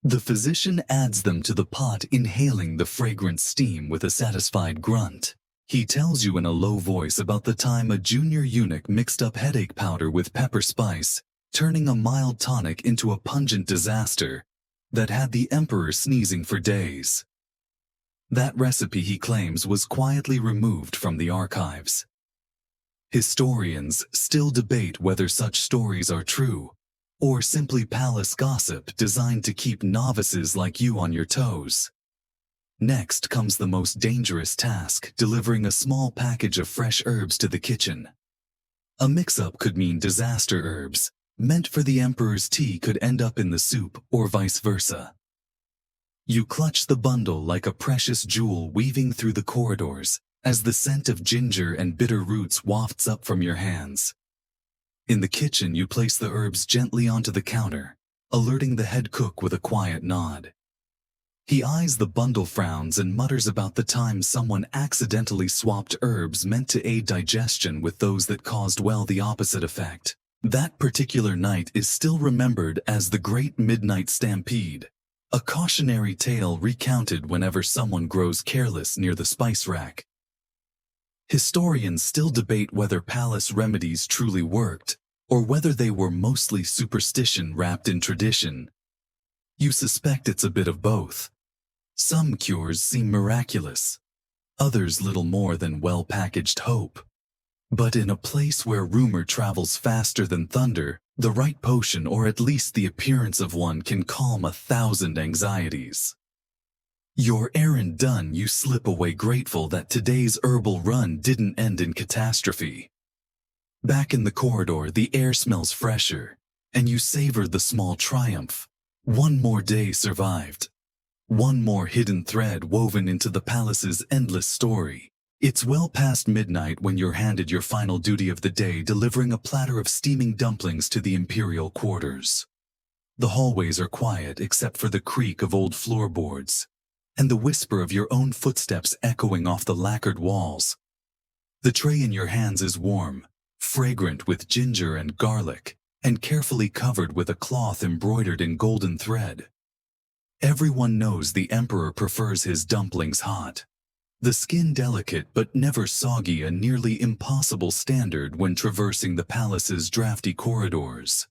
The physician adds them to the pot, inhaling the fragrant steam with a satisfied grunt. He tells you in a low voice about the time a junior eunuch mixed up headache powder with pepper spice, turning a mild tonic into a pungent disaster that had the Emperor sneezing for days. That recipe, he claims, was quietly removed from the archives. Historians still debate whether such stories are true, or simply palace gossip designed to keep novices like you on your toes. Next comes the most dangerous task, delivering a small package of fresh herbs to the kitchen. A mix-up could mean disaster. Herbs meant for the Emperor's tea could end up in the soup, or vice versa. You clutch the bundle like a precious jewel, weaving through the corridors, as the scent of ginger and bitter roots wafts up from your hands. In the kitchen, you place the herbs gently onto the counter, alerting the head cook with a quiet nod. He eyes the bundle, frowns, and mutters about the time someone accidentally swapped herbs meant to aid digestion with those that caused, well, the opposite effect. That particular night is still remembered as the Great Midnight Stampede, a cautionary tale recounted whenever someone grows careless near the spice rack. Historians still debate whether palace remedies truly worked, or whether they were mostly superstition wrapped in tradition. You suspect it's a bit of both. Some cures seem miraculous, others little more than well-packaged hope. But in a place where rumor travels faster than thunder, the right potion, or at least the appearance of one, can calm 1,000 anxieties. Your errand done, you slip away grateful that today's herbal run didn't end in catastrophe. Back in the corridor, the air smells fresher, and you savor the small triumph. One more day survived. One more hidden thread woven into the palace's endless story. It's well past midnight when you're handed your final duty of the day, delivering a platter of steaming dumplings to the Imperial quarters. The hallways are quiet except for the creak of old floorboards, and the whisper of your own footsteps echoing off the lacquered walls. The tray in your hands is warm, fragrant with ginger and garlic, and carefully covered with a cloth embroidered in golden thread. Everyone knows the Emperor prefers his dumplings hot. The skin delicate but never soggy, a nearly impossible standard when traversing the palace's drafty corridors.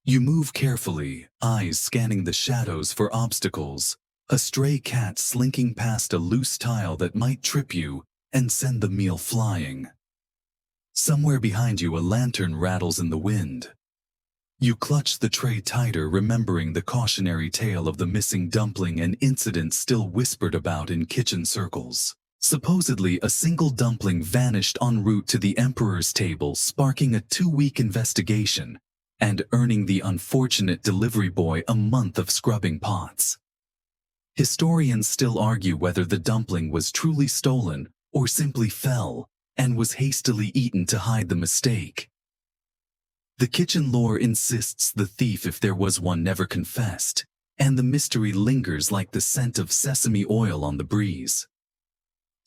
You move carefully, eyes scanning the shadows for obstacles, a stray cat slinking past a loose tile that might trip you and send the meal flying. Somewhere behind you, a lantern rattles in the wind. You clutch the tray tighter, remembering the cautionary tale of the missing dumpling, an incident still whispered about in kitchen circles. Supposedly, a single dumpling vanished en route to the Emperor's table, sparking a 2-week investigation, and earning the unfortunate delivery boy a month of scrubbing pots. Historians still argue whether the dumpling was truly stolen or simply fell and was hastily eaten to hide the mistake. The kitchen lore insists the thief, if there was one, never confessed, and the mystery lingers like the scent of sesame oil on the breeze.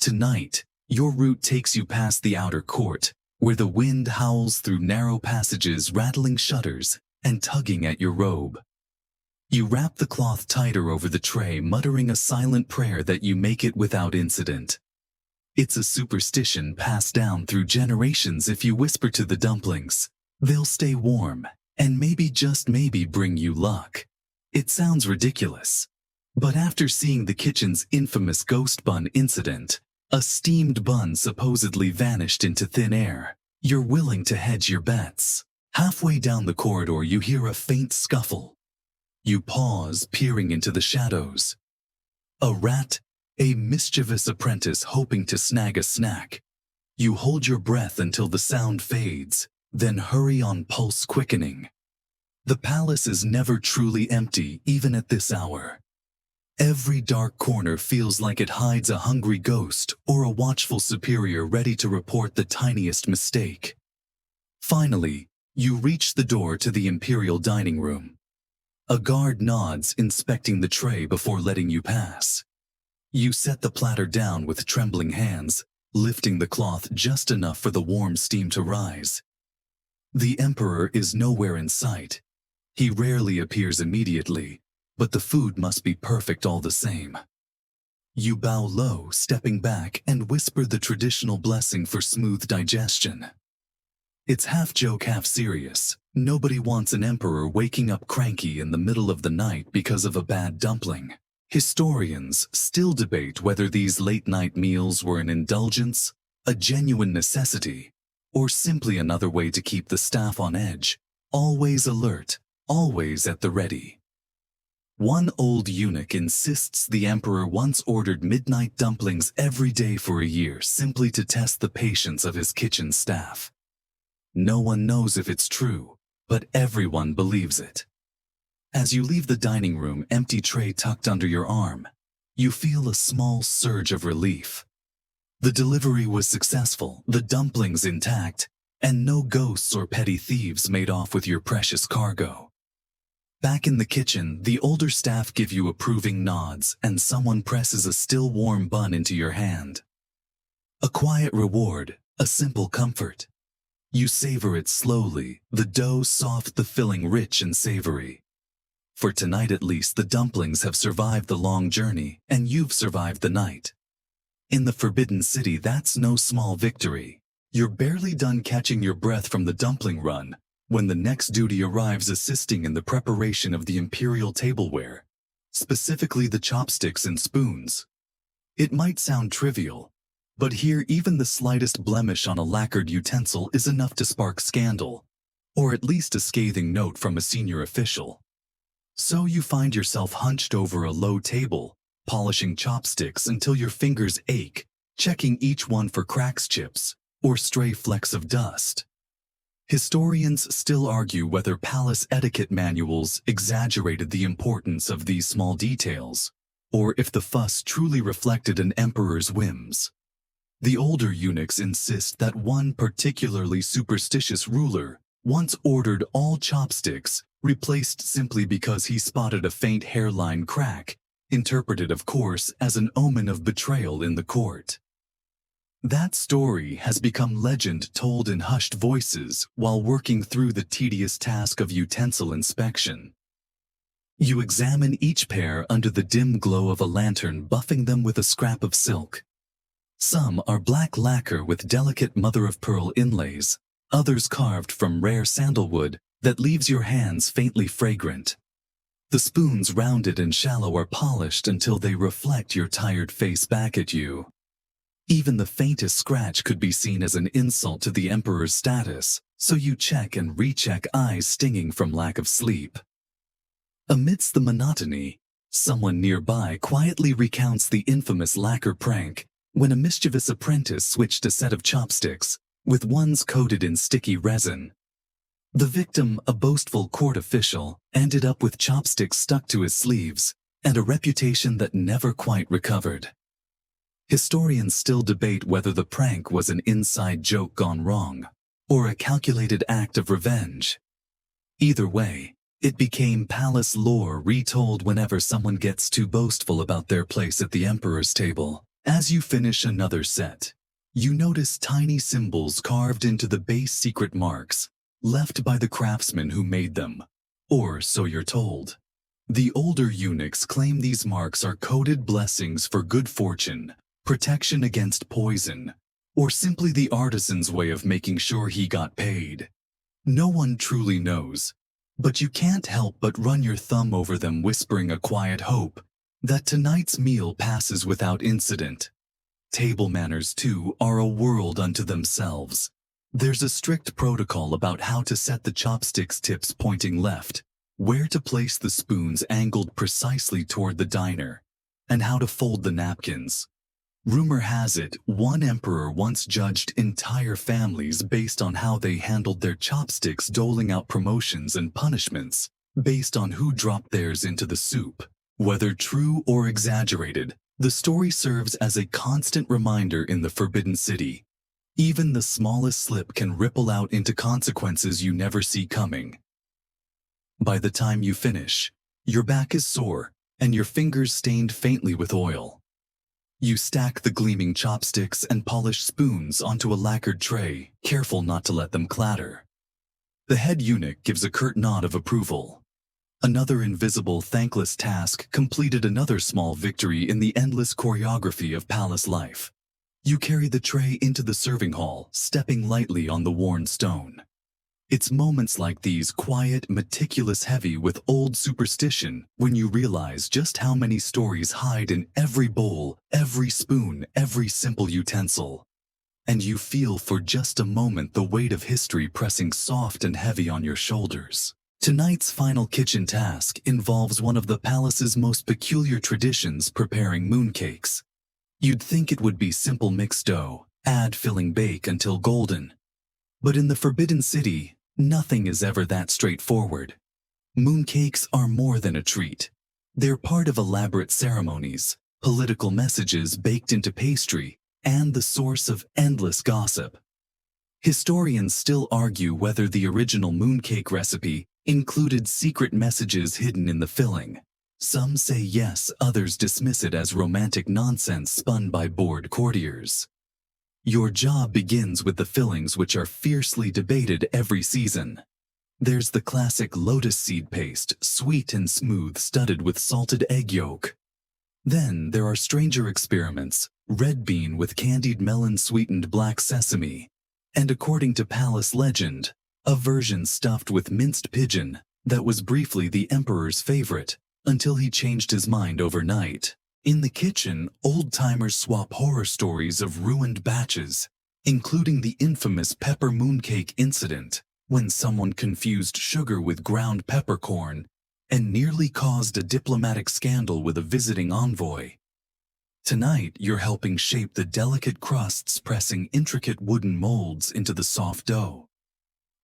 Tonight, your route takes you past the outer court, where the wind howls through narrow passages, rattling shutters and tugging at your robe. You wrap the cloth tighter over the tray, muttering a silent prayer that you make it without incident. It's a superstition passed down through generations. If you whisper to the dumplings, they'll stay warm and maybe, just maybe, bring you luck. It sounds ridiculous, but after seeing the kitchen's infamous ghost bun incident, a steamed bun supposedly vanished into thin air, you're willing to hedge your bets. Halfway down the corridor, you hear a faint scuffle. You pause, peering into the shadows. A rat, a mischievous apprentice hoping to snag a snack. You hold your breath until the sound fades, then hurry on, pulse quickening. The palace is never truly empty, even at this hour. Every dark corner feels like it hides a hungry ghost or a watchful superior ready to report the tiniest mistake. Finally, you reach the door to the Imperial dining room. A guard nods, inspecting the tray before letting you pass. You set the platter down with trembling hands, lifting the cloth just enough for the warm steam to rise. The Emperor is nowhere in sight. He rarely appears immediately, but the food must be perfect all the same. You bow low, stepping back, and whisper the traditional blessing for smooth digestion. It's half joke, half serious. Nobody wants an emperor waking up cranky in the middle of the night because of a bad dumpling. Historians still debate whether these late-night meals were an indulgence, a genuine necessity, or simply another way to keep the staff on edge, always alert, always at the ready. One old eunuch insists the emperor once ordered midnight dumplings every day for a year simply to test the patience of his kitchen staff. No one knows if it's true, but everyone believes it. As you leave the dining room, empty tray tucked under your arm, you feel a small surge of relief. The delivery was successful, the dumplings intact, and no ghosts or petty thieves made off with your precious cargo. Back in the kitchen, the older staff give you approving nods, and someone presses a still warm bun into your hand. A quiet reward, a simple comfort. You savor it slowly, the dough soft, the filling rich and savory. For tonight at least, the dumplings have survived the long journey, and you've survived the night. In the Forbidden City, that's no small victory. You're barely done catching your breath from the dumpling run when the next duty arrives, assisting in the preparation of the Imperial tableware, specifically the chopsticks and spoons. It might sound trivial, but here even the slightest blemish on a lacquered utensil is enough to spark scandal, or at least a scathing note from a senior official. So you find yourself hunched over a low table, polishing chopsticks until your fingers ache, checking each one for cracks, chips, or stray flecks of dust. Historians still argue whether palace etiquette manuals exaggerated the importance of these small details, or if the fuss truly reflected an emperor's whims. The older eunuchs insist that one particularly superstitious ruler once ordered all chopsticks replaced simply because he spotted a faint hairline crack, interpreted of course as an omen of betrayal in the court. That story has become legend, told in hushed voices while working through the tedious task of utensil inspection. You examine each pair under the dim glow of a lantern, buffing them with a scrap of silk. Some are black lacquer with delicate mother-of-pearl inlays, others carved from rare sandalwood that leaves your hands faintly fragrant. The spoons, rounded and shallow, are polished until they reflect your tired face back at you. Even the faintest scratch could be seen as an insult to the emperor's status, so you check and recheck, eyes stinging from lack of sleep. Amidst the monotony, someone nearby quietly recounts the infamous lacquer prank when a mischievous apprentice switched a set of chopsticks with ones coated in sticky resin. The victim, a boastful court official, ended up with chopsticks stuck to his sleeves and a reputation that never quite recovered. Historians still debate whether the prank was an inside joke gone wrong or a calculated act of revenge. Either way, it became palace lore retold whenever someone gets too boastful about their place at the emperor's table. As you finish another set, you notice tiny symbols carved into the base secret marks left by the craftsmen who made them, or so you're told. The older eunuchs claim these marks are coded blessings for good fortune, protection against poison, or simply the artisan's way of making sure he got paid. No one truly knows, but you can't help but run your thumb over them, whispering a quiet hope that tonight's meal passes without incident. Table manners, too, are a world unto themselves. There's a strict protocol about how to set the chopsticks tips pointing left, where to place the spoons angled precisely toward the diner, and how to fold the napkins. Rumor has it, one emperor once judged entire families based on how they handled their chopsticks, doling out promotions and punishments based on who dropped theirs into the soup. Whether true or exaggerated, the story serves as a constant reminder in the Forbidden City. Even the smallest slip can ripple out into consequences you never see coming. By the time you finish, your back is sore and your fingers stained faintly with oil. You stack the gleaming chopsticks and polished spoons onto a lacquered tray, careful not to let them clatter. The head eunuch gives a curt nod of approval. Another invisible, thankless task completed another small victory in the endless choreography of palace life. You carry the tray into the serving hall, stepping lightly on the worn stone. It's moments like these, quiet, meticulous, heavy with old superstition, when you realize just how many stories hide in every bowl, every spoon, every simple utensil. And you feel for just a moment the weight of history pressing soft and heavy on your shoulders. Tonight's final kitchen task involves one of the palace's most peculiar traditions, preparing mooncakes. You'd think it would be simple: mix dough, add filling, bake until golden. But in the Forbidden City, nothing is ever that straightforward. Mooncakes are more than a treat. They're part of elaborate ceremonies, political messages baked into pastry, and the source of endless gossip. Historians still argue whether the original mooncake recipe included secret messages hidden in the filling. Some say yes, others dismiss it as romantic nonsense spun by bored courtiers. Your job begins with the fillings, which are fiercely debated every season. There's the classic lotus seed paste, sweet and smooth, studded with salted egg yolk. Then there are stranger experiments, red bean with candied melon, sweetened black sesame, and according to palace legend, a version stuffed with minced pigeon that was briefly the emperor's favorite until he changed his mind overnight. In the kitchen, old-timers swap horror stories of ruined batches, including the infamous pepper mooncake incident, when someone confused sugar with ground peppercorn and nearly caused a diplomatic scandal with a visiting envoy. Tonight, you're helping shape the delicate crusts, pressing intricate wooden molds into the soft dough.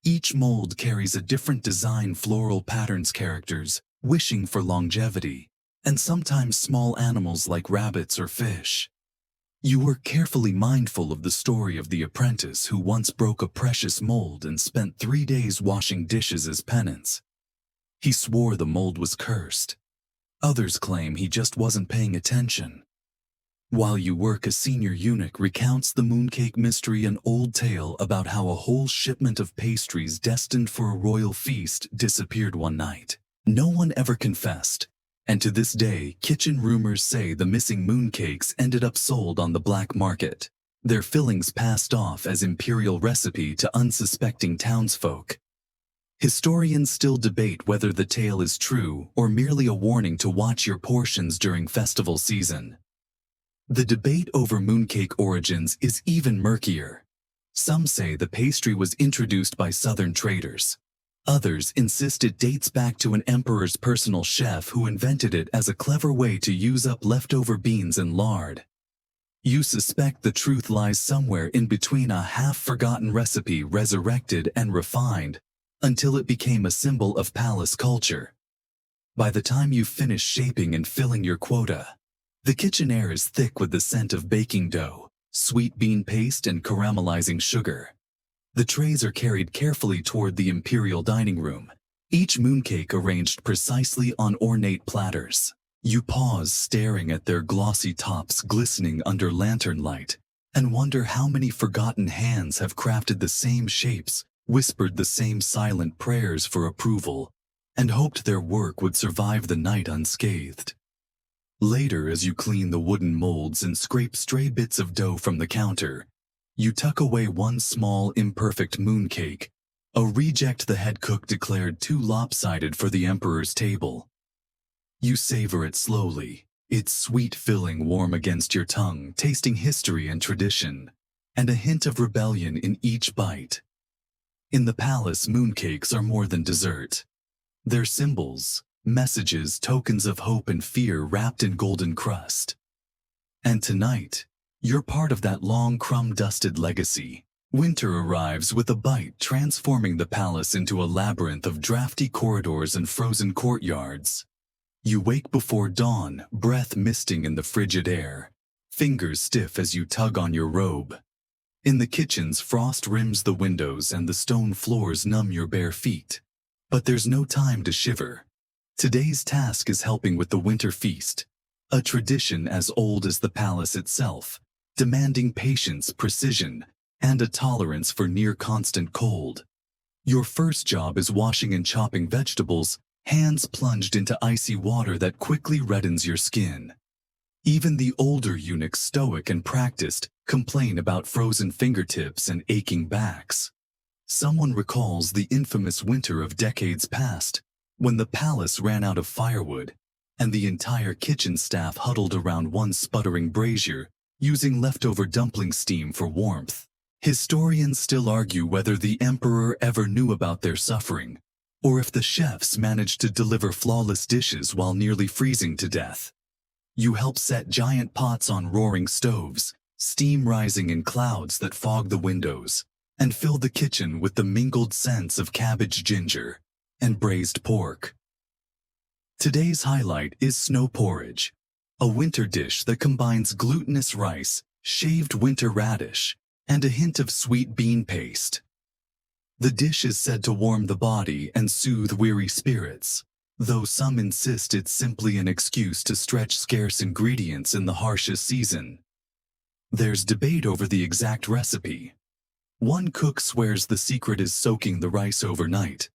Each mold carries a different design, floral patterns, characters wishing for longevity, and sometimes small animals like rabbits or fish. You were carefully mindful of the story of the apprentice who once broke a precious mold and spent 3 days washing dishes as penance. He swore the mold was cursed. Others claim he just wasn't paying attention. While you work, a senior eunuch recounts the mooncake mystery, an old tale about how a whole shipment of pastries destined for a royal feast disappeared one night. No one ever confessed, and to this day, kitchen rumors say the missing mooncakes ended up sold on the black market, their fillings passed off as Imperial recipe to unsuspecting townsfolk. Historians still debate whether the tale is true or merely a warning to watch your portions during festival season. The debate over mooncake origins is even murkier. Some say the pastry was introduced by southern traders. Others insist it dates back to an emperor's personal chef who invented it as a clever way to use up leftover beans and lard. You suspect the truth lies somewhere in between, a half-forgotten recipe resurrected and refined until it became a symbol of palace culture. By the time you finish shaping and filling your quota, the kitchen air is thick with the scent of baking dough, sweet bean paste, and caramelizing sugar. The trays are carried carefully toward the Imperial dining room, each mooncake arranged precisely on ornate platters. You pause, staring at their glossy tops glistening under lantern light, and wonder how many forgotten hands have crafted the same shapes, whispered the same silent prayers for approval, and hoped their work would survive the night unscathed. Later, as you clean the wooden molds and scrape stray bits of dough from the counter, you tuck away one small, imperfect mooncake, a reject the head cook declared too lopsided for the emperor's table. You savor it slowly, its sweet filling warm against your tongue, tasting history and tradition, and a hint of rebellion in each bite. In the palace, mooncakes are more than dessert. They're symbols, messages, tokens of hope and fear wrapped in golden crust. And tonight, you're part of that long crumb-dusted legacy. Winter arrives with a bite, transforming the palace into a labyrinth of drafty corridors and frozen courtyards. You wake before dawn, breath misting in the frigid air, fingers stiff as you tug on your robe. In the kitchens, frost rims the windows and the stone floors numb your bare feet. But there's no time to shiver. Today's task is helping with the winter feast, a tradition as old as the palace itself, demanding patience, precision, and a tolerance for near-constant cold. Your first job is washing and chopping vegetables, hands plunged into icy water that quickly reddens your skin. Even the older eunuchs, stoic and practiced, complain about frozen fingertips and aching backs. Someone recalls the infamous winter of decades past, when the palace ran out of firewood, and the entire kitchen staff huddled around one sputtering brazier, using leftover dumpling steam for warmth. Historians still argue whether the emperor ever knew about their suffering, or if the chefs managed to deliver flawless dishes while nearly freezing to death. You help set giant pots on roaring stoves, steam rising in clouds that fog the windows, and fill the kitchen with the mingled scents of cabbage, ginger, and braised pork. Today's highlight is snow porridge, a winter dish that combines glutinous rice, shaved winter radish, and a hint of sweet bean paste. The dish is said to warm the body and soothe weary spirits, though some insist it's simply an excuse to stretch scarce ingredients in the harshest season. There's debate over the exact recipe. One cook swears the secret is soaking the rice overnight.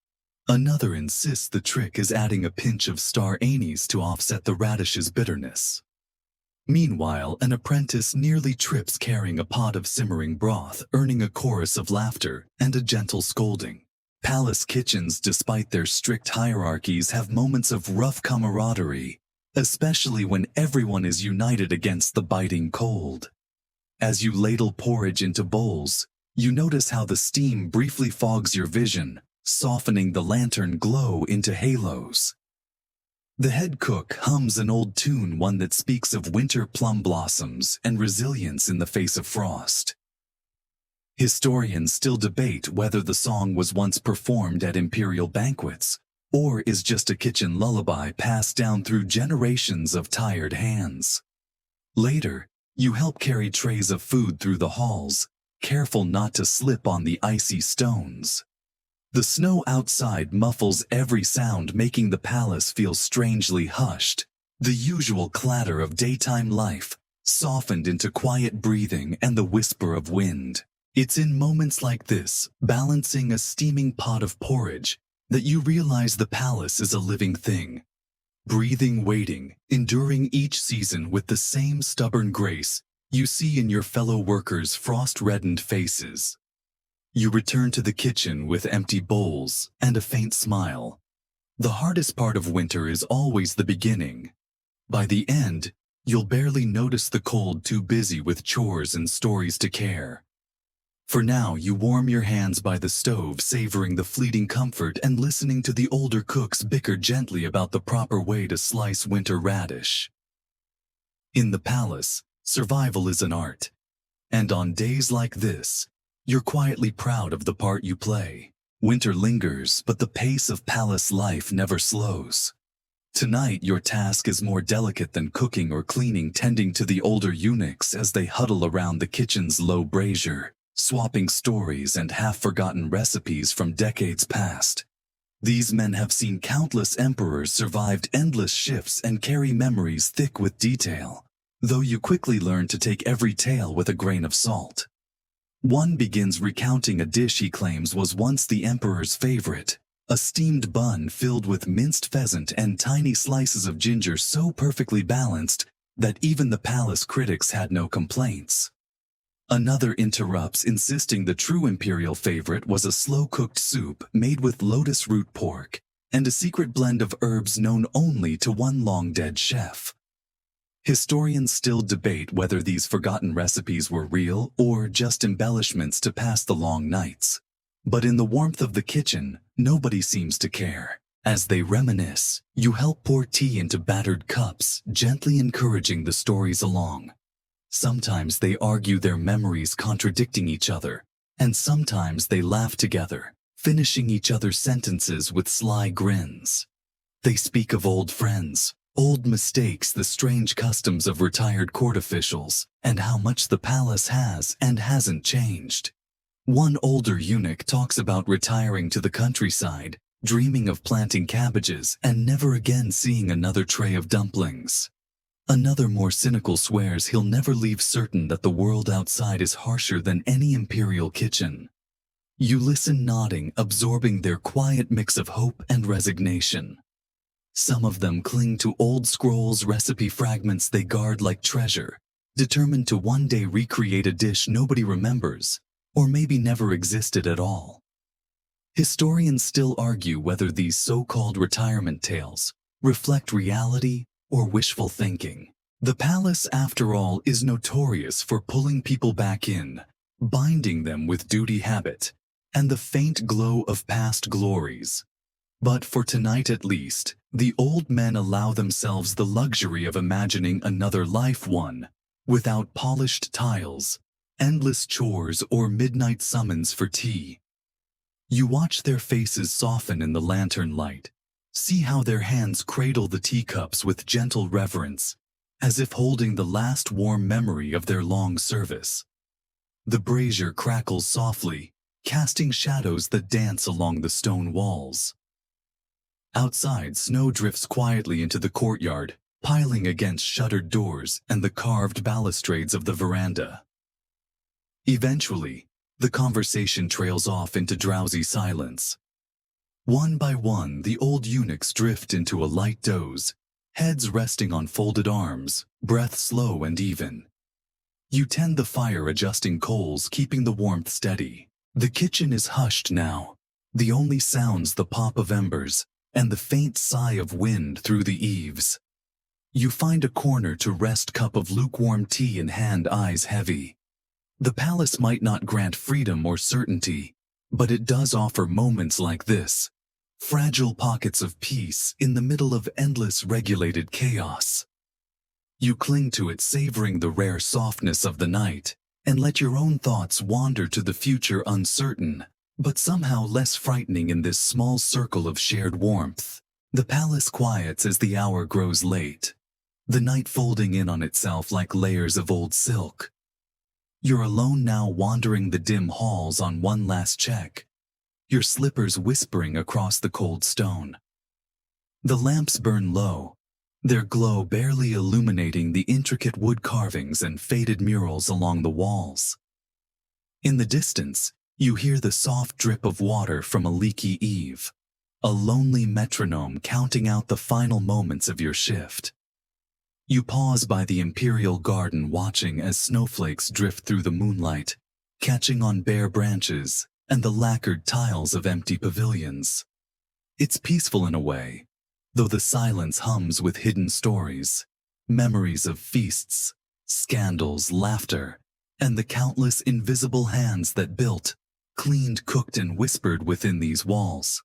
Another insists the trick is adding a pinch of star anise to offset the radish's bitterness. Meanwhile, an apprentice nearly trips carrying a pot of simmering broth, earning a chorus of laughter and a gentle scolding. Palace kitchens, despite their strict hierarchies, have moments of rough camaraderie, especially when everyone is united against the biting cold. As you ladle porridge into bowls, you notice how the steam briefly fogs your vision, softening the lantern glow into halos. The head cook hums an old tune, one that speaks of winter plum blossoms and resilience in the face of frost. Historians still debate whether the song was once performed at imperial banquets, or is just a kitchen lullaby passed down through generations of tired hands. Later, you help carry trays of food through the halls, careful not to slip on the icy stones. The snow outside muffles every sound, making the palace feel strangely hushed. The usual clatter of daytime life softened into quiet breathing and the whisper of wind. It's in moments like this, balancing a steaming pot of porridge, that you realize the palace is a living thing. Breathing, waiting, enduring each season with the same stubborn grace you see in your fellow workers' frost-reddened faces. You return to the kitchen with empty bowls and a faint smile. The hardest part of winter is always the beginning. By the end, you'll barely notice the cold, too busy with chores and stories to care. For now, you warm your hands by the stove, savoring the fleeting comfort and listening to the older cooks bicker gently about the proper way to slice winter radish. In the palace, survival is an art. And on days like this, you're quietly proud of the part you play. Winter lingers, but the pace of palace life never slows. Tonight, your task is more delicate than cooking or cleaning, tending to the older eunuchs as they huddle around the kitchen's low brazier, swapping stories and half-forgotten recipes from decades past. These men have seen countless emperors, survived endless shifts, and carry memories thick with detail, though you quickly learn to take every tale with a grain of salt. One begins recounting a dish he claims was once the emperor's favorite, a steamed bun filled with minced pheasant and tiny slices of ginger so perfectly balanced that even the palace critics had no complaints. Another interrupts, insisting the true imperial favorite was a slow-cooked soup made with lotus root pork and a secret blend of herbs known only to one long-dead chef. Historians still debate whether these forgotten recipes were real or just embellishments to pass the long nights. But in the warmth of the kitchen, nobody seems to care. As they reminisce, you help pour tea into battered cups, gently encouraging the stories along. Sometimes they argue, their memories contradicting each other, and sometimes they laugh together, finishing each other's sentences with sly grins. They speak of old friends, old mistakes, the strange customs of retired court officials, and how much the palace has and hasn't changed. One older eunuch talks about retiring to the countryside, dreaming of planting cabbages and never again seeing another tray of dumplings. Another, more cynical, swears he'll never leave, certain that the world outside is harsher than any imperial kitchen. You listen, nodding, absorbing their quiet mix of hope and resignation. Some of them cling to old scrolls, recipe fragments they guard like treasure, determined to one day recreate a dish nobody remembers, or maybe never existed at all. Historians still argue whether these so-called retirement tales reflect reality or wishful thinking. The palace, after all, is notorious for pulling people back in, binding them with duty, habit, and the faint glow of past glories. But for tonight at least, the old men allow themselves the luxury of imagining another life, one without polished tiles, endless chores, or midnight summons for tea. You watch their faces soften in the lantern light. See how their hands cradle the teacups with gentle reverence, as if holding the last warm memory of their long service. The brazier crackles softly, casting shadows that dance along the stone walls. Outside, snow drifts quietly into the courtyard, piling against shuttered doors and the carved balustrades of the veranda. Eventually, the conversation trails off into drowsy silence. One by one, the old eunuchs drift into a light doze, heads resting on folded arms, breath slow and even. You tend the fire, adjusting coals, keeping the warmth steady. The kitchen is hushed now, the only sounds the pop of embers and the faint sigh of wind through the eaves. You find a corner to rest, cup of lukewarm tea in hand, eyes heavy. The palace might not grant freedom or certainty, but it does offer moments like this. Fragile pockets of peace in the middle of endless regulated chaos. You cling to it, savoring the rare softness of the night, and let your own thoughts wander to the future, uncertain, but somehow less frightening in this small circle of shared warmth. The palace quiets as the hour grows late, the night folding in on itself like layers of old silk. You're alone now, wandering the dim halls on one last check, your slippers whispering across the cold stone. The lamps burn low, their glow barely illuminating the intricate wood carvings and faded murals along the walls. In the distance, you hear the soft drip of water from a leaky eave, a lonely metronome counting out the final moments of your shift. You pause by the Imperial garden, watching as snowflakes drift through the moonlight, catching on bare branches and the lacquered tiles of empty pavilions. It's peaceful in a way, though the silence hums with hidden stories, memories of feasts, scandals, laughter, and the countless invisible hands that built, cleaned, cooked, and whispered within these walls.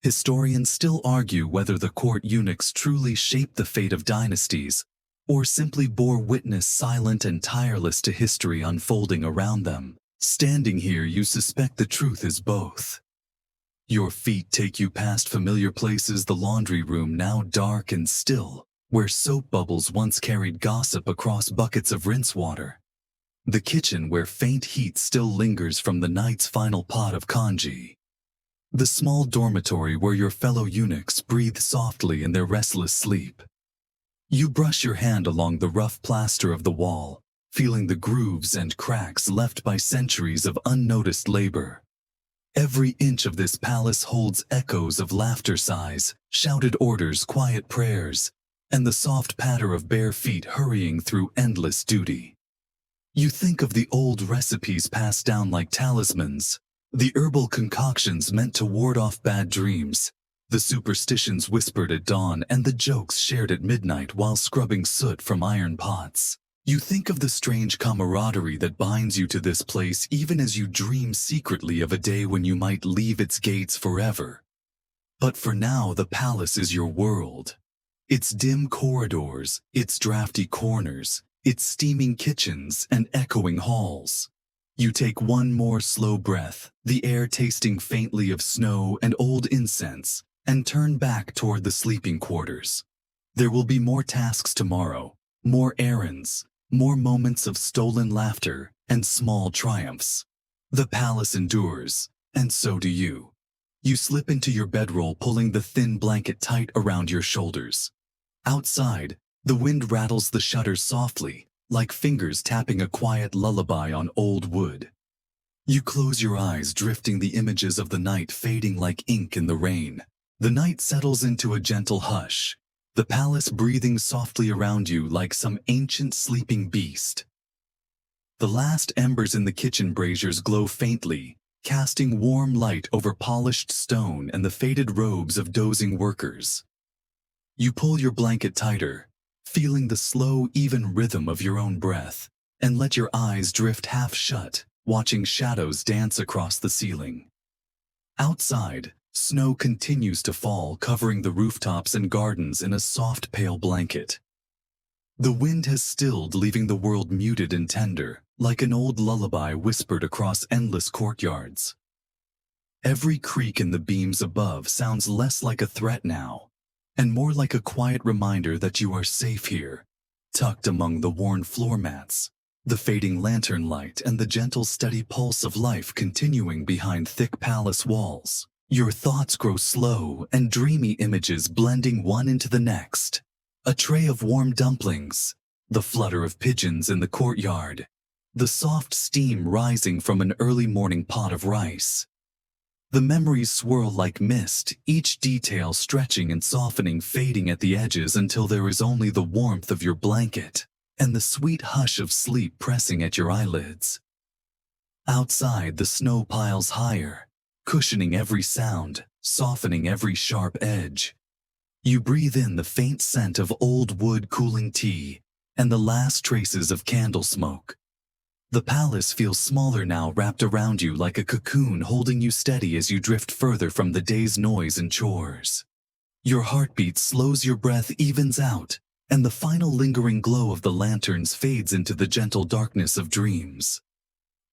Historians still argue whether the court eunuchs truly shaped the fate of dynasties, or simply bore witness, silent and tireless, to history unfolding around them. Standing here, you suspect the truth is both. Your feet take you past familiar places, the laundry room now dark and still, where soap bubbles once carried gossip across buckets of rinse water. The kitchen where faint heat still lingers from the night's final pot of congee. The small dormitory where your fellow eunuchs breathe softly in their restless sleep. You brush your hand along the rough plaster of the wall, feeling the grooves and cracks left by centuries of unnoticed labor. Every inch of this palace holds echoes of laughter sighs, shouted orders, quiet prayers, and the soft patter of bare feet hurrying through endless duty. You think of the old recipes passed down like talismans, the herbal concoctions meant to ward off bad dreams, the superstitions whispered at dawn, and the jokes shared at midnight while scrubbing soot from iron pots. You think of the strange camaraderie that binds you to this place even as you dream secretly of a day when you might leave its gates forever. But for now, the palace is your world. Its dim corridors, its drafty corners, its steaming kitchens and echoing halls. You take one more slow breath, the air tasting faintly of snow and old incense, and turn back toward the sleeping quarters. There will be more tasks tomorrow, more errands, more moments of stolen laughter and small triumphs. The palace endures, and so do you. You slip into your bedroll, pulling the thin blanket tight around your shoulders. Outside, the wind rattles the shutters softly, like fingers tapping a quiet lullaby on old wood. You close your eyes, drifting the images of the night fading like ink in the rain. The night settles into a gentle hush, the palace breathing softly around you like some ancient sleeping beast. The last embers in the kitchen braziers glow faintly, casting warm light over polished stone and the faded robes of dozing workers. You pull your blanket tighter, feeling the slow, even rhythm of your own breath, and let your eyes drift half shut, watching shadows dance across the ceiling. Outside, snow continues to fall, covering the rooftops and gardens in a soft, pale blanket. The wind has stilled, leaving the world muted and tender, like an old lullaby whispered across endless courtyards. Every creak in the beams above sounds less like a threat now, and more like a quiet reminder that you are safe here, tucked among the worn floor mats, the fading lantern light and the gentle, steady pulse of life continuing behind thick palace walls. Your thoughts grow slow and dreamy, images blending one into the next. A tray of warm dumplings, the flutter of pigeons in the courtyard, the soft steam rising from an early morning pot of rice. The memories swirl like mist, each detail stretching and softening, fading at the edges until there is only the warmth of your blanket and the sweet hush of sleep pressing at your eyelids. Outside, the snow piles higher, cushioning every sound, softening every sharp edge. You breathe in the faint scent of old wood cooling tea and the last traces of candle smoke. The palace feels smaller now, wrapped around you like a cocoon, holding you steady as you drift further from the day's noise and chores. Your heartbeat slows, your breath evens out, and the final lingering glow of the lanterns fades into the gentle darkness of dreams.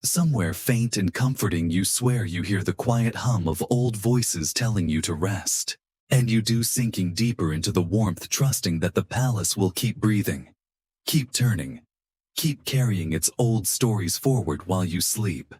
Somewhere faint and comforting, you swear you hear the quiet hum of old voices telling you to rest. And you do, sinking deeper into the warmth, trusting that the palace will keep breathing, keep turning, keep carrying its old stories forward while you sleep.